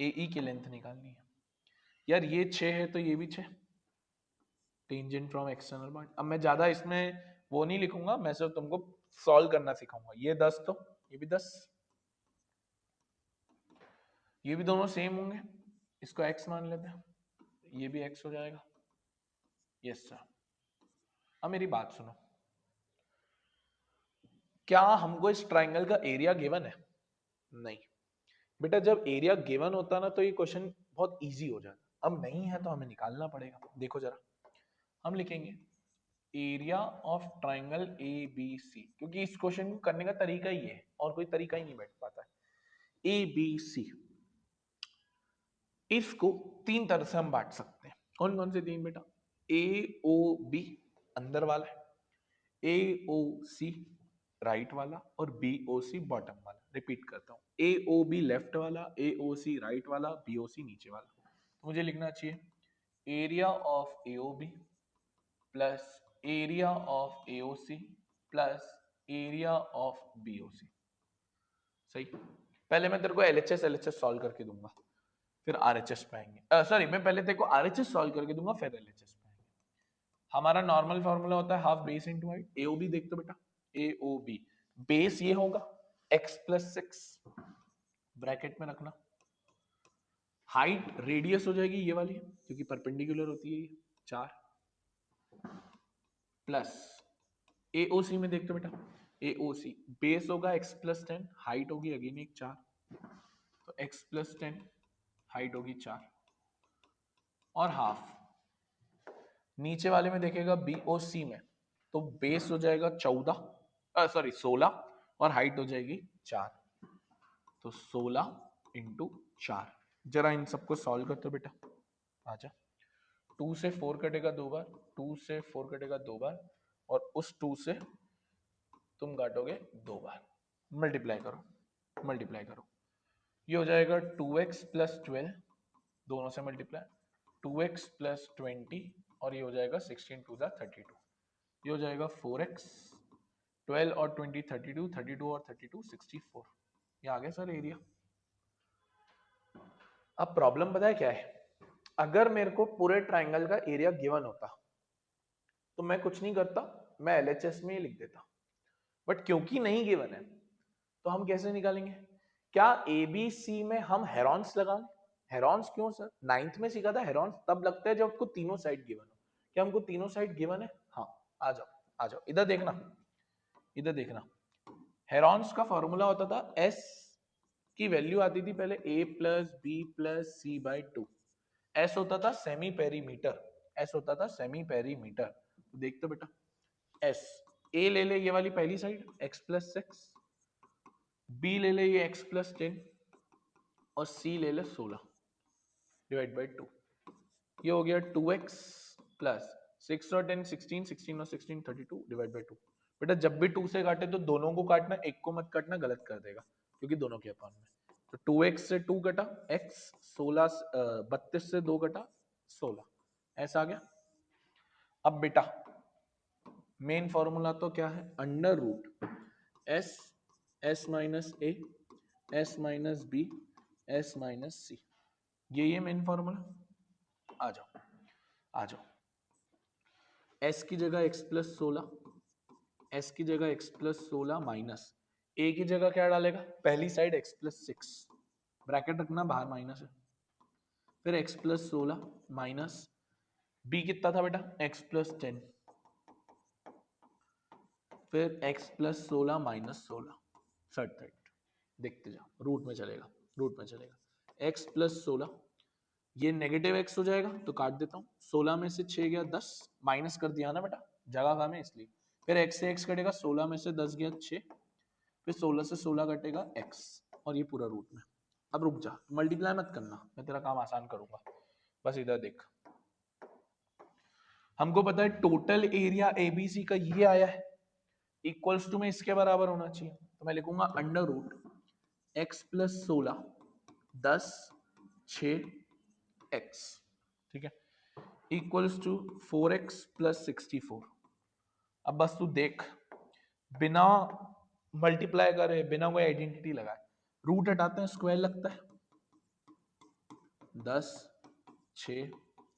एई की लेंथ निकालनी है। यार ये 6 है तो ये भी 6, टेंजेंट फ्रॉम एक्सटर्नल पॉइंट। अब मैं ज्यादा इसमें वो नहीं लिखूंगा, मैं सिर्फ तुमको सॉल्व करना सिखाऊंगा। ये 10 तो ये भी 10, ये भी दोनों सेम होंगे, इसको x मान लेते हैं, ये भी x हो जाएगा, यस सर। अब मेरी बात सुनो, क्या हमको इस ट्राइंगल का एरिया गिवन है, नहीं बेटा, जब एरिया गिवन होता ना तो ये क्वेश्चन बहुत इजी हो जाता, अब नहीं है तो हमें निकालना पड़ेगा। देखो जरा, हम लिखेंगे area of triangle A B C, क्योंकि इस क्वेश्चन को करने का तरीका ही है, और कोई तरीका ही नहीं बैठ पाता है। ए बी सी, इसको 3 तरह से हम बांट सकते हैं। कौन कौन से 3 बेटा, ए ओ बी अंदर वाला है, ए ओ सी राइट वाला और BOC बॉटम वाला। रिपीट करता हूँ, AOB लेफ्ट वाला, AOC राइट वाला, BOC नीचे वाला। तो मुझे लिखना चाहिए area of AOB plus area of AOC plus area of BOC। सही। पहले मैं तेरे को LHS सॉल्व करके दूंगा, फिर RHS पे आएंगे। सॉरी, मैं पहले तेरे को RHS सॉल्व करके दूंगा, फिर LHS पे आएंगे। हमारा नॉर्मल फॉर्मूला होता है half base into height. AOB देख तो बेटा, AOB बेस ये होगा x प्लस 6, ब्रैकेट में रखना। हाइट रेडियस हो जाएगी ये वाली, क्योंकि परपेंडिकुलर होती है ये 4, प्लस AOC में देख तो बेटा, AOC बेस होगा x प्लस 10, हाइट होगी अगेन एक 4, तो x प्लस 10 हाइट होगी 4 और हाफ। नीचे वाले में देखेगा BOC में, तो बेस हो जाएगा 16 और हाइट हो जाएगी 4, तो 16 इंटू 4। जरा इन सबको सॉल्व करते बेटा, आजा। 2 से 4 कटेगा 2 बार, 2 से 4 कटेगा 2 बार, और उस 2 से तुम काटोगे 2 बार। मल्टीप्लाई करो, मल्टीप्लाई करो, ये हो जाएगा 2x प्लस 12, दोनों से मल्टीप्लाई, 2x प्लस 20, और ये हो जाएगा 16 टू द 32, ये हो जाएगा 4x, 12 और 20 32, 32 और 32 64। ये आ गया सर एरिया। अब प्रॉब्लम पता है क्या है, अगर मेरे को पूरे ट्राइंगल का एरिया गिवन होता तो मैं कुछ नहीं करता, मैं LHS में ही लिख देता। बट क्योंकि नहीं गिवन है, तो हम कैसे निकालेंगे? क्या ABC में हम हेरॉन्स लगा लें? हेरॉन्स क्यों सर? 9th में सीखा था हेरॉन्स तब लगता है जब आपको तीनों साइड गिवन हो। क्या हमको तीनों साइड गिवन है? हाँ, आ जाओ, आ जाओ, इधर देखना, इधर देखना। हेरॉन्स का फॉर्मूला होता था, S की वैल्यू आती थी पहले A plus B plus C by 2। S होता था सेमी पेरीमीटर, एस होता था सेमी पेरीमीटर। तो देखते बेटा, एस ए ले ले ये वाली पहली साइड x प्लस 6, बी ले ले ये x प्लस 10, और सी ले ले 16 डिवाइड बाई 2। ये हो गया 2x प्लस 6 और 10 16, 16 और 16 32 डिवाइड बाई 2। बेटा जब भी 2 से काटे तो दोनों को काटना, एक को मत काटना, गलत कर देगा, क्योंकि दोनों के अपॉन में। तो 2x से 2 कटा, x 16 32 से 2 कटा 16, ऐसा आ गया। अब बेटा मेन फॉर्मूला तो क्या है, under root s, s minus a, s minus b, s minus c, ये मेन फॉर्मूला। आ जाओ, आ जाओ। एस की जगह x प्लस 16, एस की जगह x प्लस 16 माइनस ए की जगह क्या डालेगा, पहली साइड x प्लस 6, ब्रैकेट रखना, बाहर माइनस है, फिर x प्लस 16 माइनस बी कितना था बेटा, x प्लस 10, फिर x प्लस 16 माइनस 16, सट सट देखते जाओ, रूट में चलेगा, रूट में चलेगा। x प्लस 16, ये नेगेटिव x हो जाएगा तो काट देता हूँ, 16 में से 6 गया 10, माइनस कर दिया ना बेटा, जगह कम है इसलिए। फिर x से x कटेगा, 16 में से 10 गया 6, फिर 16 से 16 कटेगा x, और ये पूरा रूट में। अब रुक जा, मल्टीप्लाई मत करना, मैं तेरा काम आसान करूंगा, बस इधर देख। हमको पता है टोटल एरिया ABC का ये आया है, इक्वल्स टू में इसके बराबर होना चाहिए, तो मैं लिखूंगा under root x plus 16 10 6 x, ठीक है, इक्वल्स टू 4x प्लस 64। अब बस तू देख, बिना मल्टीप्लाई करे, बिना कोई आइडेंटिटी लगाए, रूट हटाते हैं स्क्वायर लगता है, 10 6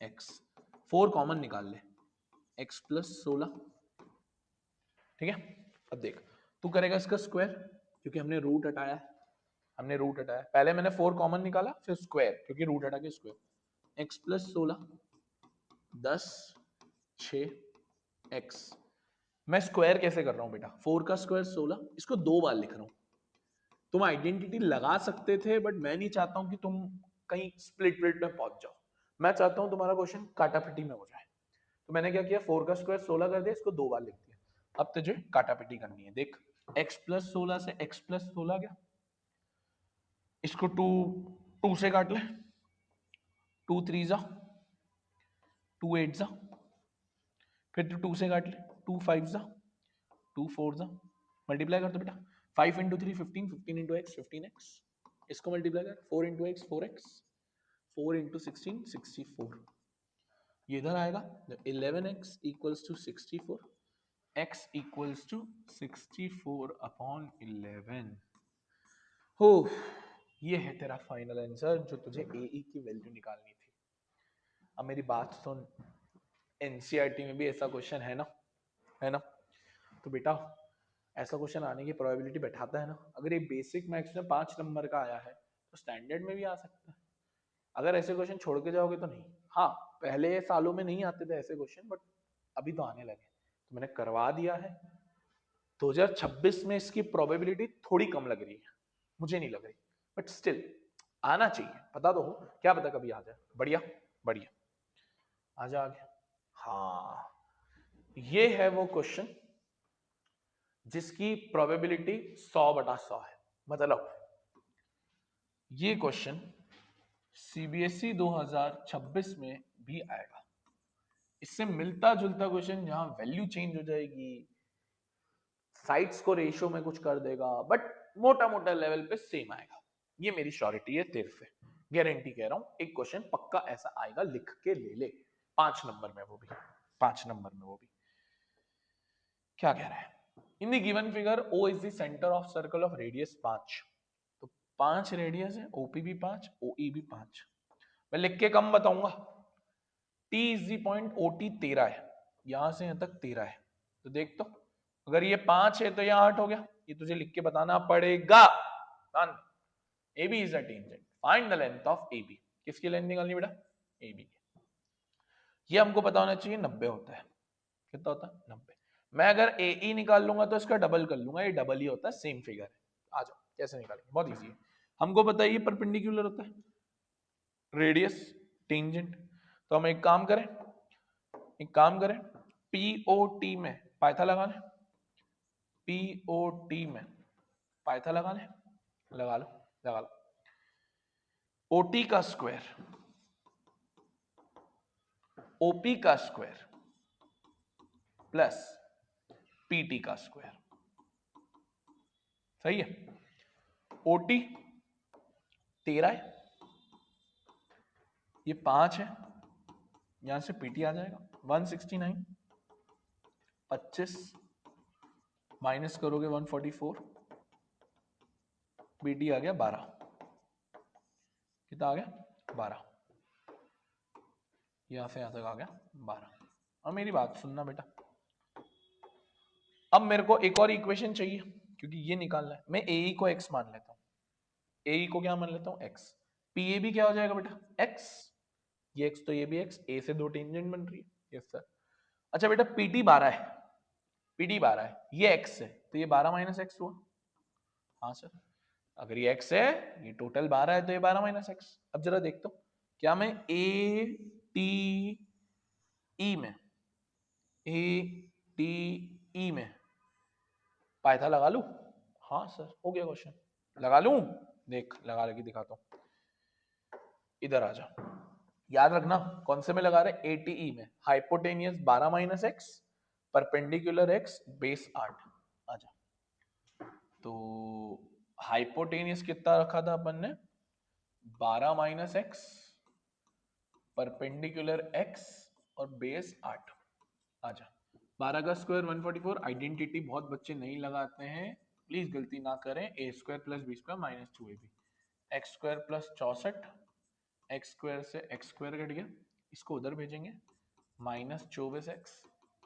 x, 4 कॉमन निकाल ले, x प्लस 16, ठीक है। अब देख, तू करेगा इसका स्क्वायर, क्योंकि हमने रूट हटाया है, हमने रूट हटाया, पहले मैंने 4 कॉमन निकाला, फिर स्क्वायर, क्योंकि रूट हटा के स्क्वायर। x प्लस 16 10 6 x, मैं स्क्वायर कैसे कर रहा हूं बेटा, 4 का स्क्वायर 16, इसको 2 बार लिख रहा हूं। तुम आइडेंटिटी लगा सकते थे, बट मैं नहीं चाहता हूं कि तुम कहीं स्प्लिट विट में पहुंच जाओ, मैं चाहता हूं तुम्हारा क्वेश्चन काटापिटी में हो जाए। तो मैंने क्या किया, 4 का स्क्वायर 16 कर दिया, इसको 2 बार लिख दिया। अब तुझे काटापिटी करनी है, देख x प्लस 16 से x प्लस 16 गया, इसको 2 से काट ले, 2 3 जा, 2 8 जा, फिर तू 2 से काट ले, 2 5 जा, 2 4 जा, मल्टीप्लाई कर दो बेटा, 5 इंटू 3 15, 15 इंटू एक्स 15x, इसको मल्टीप्लाई कर, 4 इंटू एक्स 4x, 4 इंटू 16 64, ये इधर आएगा 11x equals to 64, x equals to 64 upon 11। हो, ये है तेरा फाइनल आंसर जो तुझे AE की वैल्यू निकालनी थी। अब मेरी बात सुन, एनसीईआरटी में भी ऐसा क्वेश्चन है ना, है ना? तो बेटा ऐसा क्वेश्चन आने की प्रोबेबिलिटी बैठाता है ना। अगर ये बेसिक मैथ्स में 5 नंबर का आया है तो स्टैंडर्ड में भी आ सकता है। अगर ऐसे क्वेश्चन छोड़ के जाओगे तो नहीं। हाँ, पहले सालों में नहीं आते थे ऐसे क्वेश्चन, बट अभी तो आने लगे, तो मैंने करवा दिया है। 2026 में इसकी प्रोबेबिलिटी थोड़ी कम लग रही है, मुझे नहीं लग रही, बट स्टिल आना चाहिए। पता तो हो, क्या पता कभी आ जाए। बढ़िया बढ़िया, आजा आगे। हाँ, ये है वो क्वेश्चन जिसकी प्रोबेबिलिटी 100/100 है। मतलब ये क्वेश्चन सीबीएसई 2026 में भी आएगा। इससे मिलता जुलता क्वेश्चन जहां वैल्यू चेंज हो जाएगी, साइड्स को रेशियो में कुछ कर देगा, बट मोटा मोटा लेवल पे सेम आएगा। ये मेरी श्योरिटी है तेरे से, गारंटी कह रहा हूं। एक क्वेश्चन पक्का ऐसा आएगा, लिख के ले ले। 5 नंबर में वो भी, 5 नंबर में वो भी। क्या कह रहा है? In the given figure O is the centre of circle of radius 5। तो 5 रेडियस है, OP भी 5, OE भी 5। मैं लिख के कम बताऊंगा। T is the point, OT 13 है, यहां से यहां तक 13 है। तो देख तो, अगर ये 5 है तो ये 8 हो गया। ये तुझे लिख के बताना पड़ेगा। Done. AB is a tangent, find the length of AB। किसकी लेंथ निकालनी बेटा? AB की। ये हमको पता होना चाहिए 90 होता है। कितना होता है? 90। मैं अगर AE निकाल लूंगा तो इसका डबल कर लूंगा, ये डबल ही होता है, सेम फिगर है। आ जाओ, कैसे निकालेंगे? बहुत इजी है। हमको पता है ये परपेंडिकुलर होता है, रेडियस टेंजेंट। तो हम एक काम करें, POT में पाइथा लगा लें। POT में पाइथा लगा लें, लगा लो, लगा लो। OT का स्क्वायर, OP का स्क्वायर प्लस PT का स्क्वायर, सही है। OT 13 है, ये 5 है, यहां से PT आ जाएगा 169, 25 माइनस करोगे 144, PT आ गया 12। कितना आ गया? 12। यहां से यहां तक आ गया 12। और मेरी बात सुनना बेटा, अब मेरे को एक और इक्वेशन चाहिए, क्योंकि ये निकालना है। मैं AE को x मान लेता हूँ, AE को क्या मान लेता हूँ? x। PAB क्या हो जाएगा बेटा? x। ये x तो ये भी x, A से 2 टेंजेंट बन रही है। Yes sir. अच्छा बेटा, PT 12 है, PD 12 है, ये x है, तो ये 12 माइनस x हुआ। हाँ सर, अगर ये x है, ये टोटल 12 है, तो ये 12 माइनस x। अब जरा देखता हूँ, क्या मैं ATE में पाइथा लगा लूं? हाँ सर, हो गया क्वेश्चन। लगा लूं? देख, लगा लगी दिखाता हूं। इधर आ जा, याद रखना कौन से में लगा रहे? ATE में। Hypotenuse 12 minus x, perpendicular x, base 8। आ जा। तो हाइपोटेनियस कितना रखा था अपन ने? 12 माइनस एक्स, परपेंडिकुलर x और बेस 8। आ जा। 12 का स्क्वायर 144। आइडेंटिटी बहुत बच्चे नहीं लगाते हैं, प्लीज गलती ना करें। A square plus b square minus 2ab, x square plus 64, x square से एक्स स्क्वायर कट गया, इसको उधर भेजेंगे, माइनस 24x,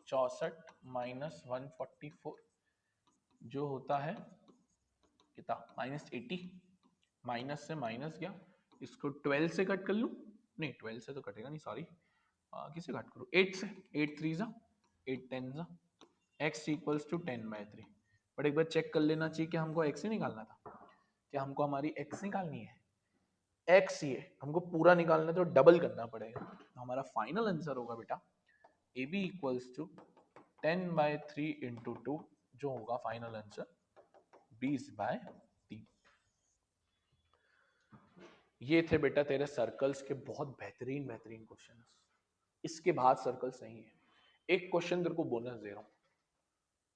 64 माइनस 144 जो होता है कितना? माइनस 80। माइनस से माइनस गया, इसको 12 से कट कर लूं? नहीं, 12 से तो कटेगा नहीं, सॉरी। किसे कट करूं? 8 से। 8 3 जा, 8 10 जा, x इक्वल्स टू 10/3। बट एक बार चेक कर लेना चाहिए कि हमको x ही निकालना था, क्या हमको हमारी x निकालनी है? x ही है, हमको पूरा निकालना है तो डबल करना पड़ेगा। तो हमारा फाइनल आंसर होगा बेटा AB इक्वल्स टू 10/3 इंटू 2, जो होगा फाइनल आंसर 20/3। ये थे बेटा तेरे सर्कल्स के बहुत बेहतरीन बेहतरीन क्वेश्चंस। इसके बाद सर्कल्स नहीं है। एक क्वेश्चन तेरे को बोनस दे रहा हूं,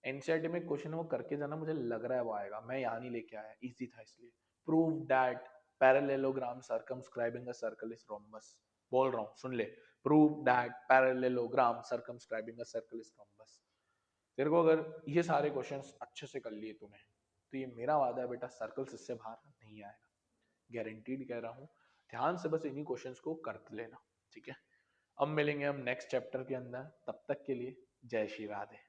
एनसीईआरटी में क्वेश्चन वो करके जाना, मुझे लग रहा है वो आएगा, मैं यहाँ नहीं लेके आया, इजी था इसलिए। Prove that parallelogram circumscribing a circle is rhombus. बोल रहा हूँ सुन ले, prove that parallelogram circumscribing a circle is rhombus. तेरे को अगर ये सारे क्वेश्चंस अच्छे से कर लिए तूने, तो ये मेरा वादा है बेटा, सर्कल्स इससे बाहर नहीं आएगा, गारंटीड कह रहा हूँ। ध्यान से बस इन्हीं क्वेश्चंस को कर लेना, ठीक है। अब मिलेंगे हम नेक्स्ट चैप्टर के अंदर, तब तक के लिए जय श्री राधे।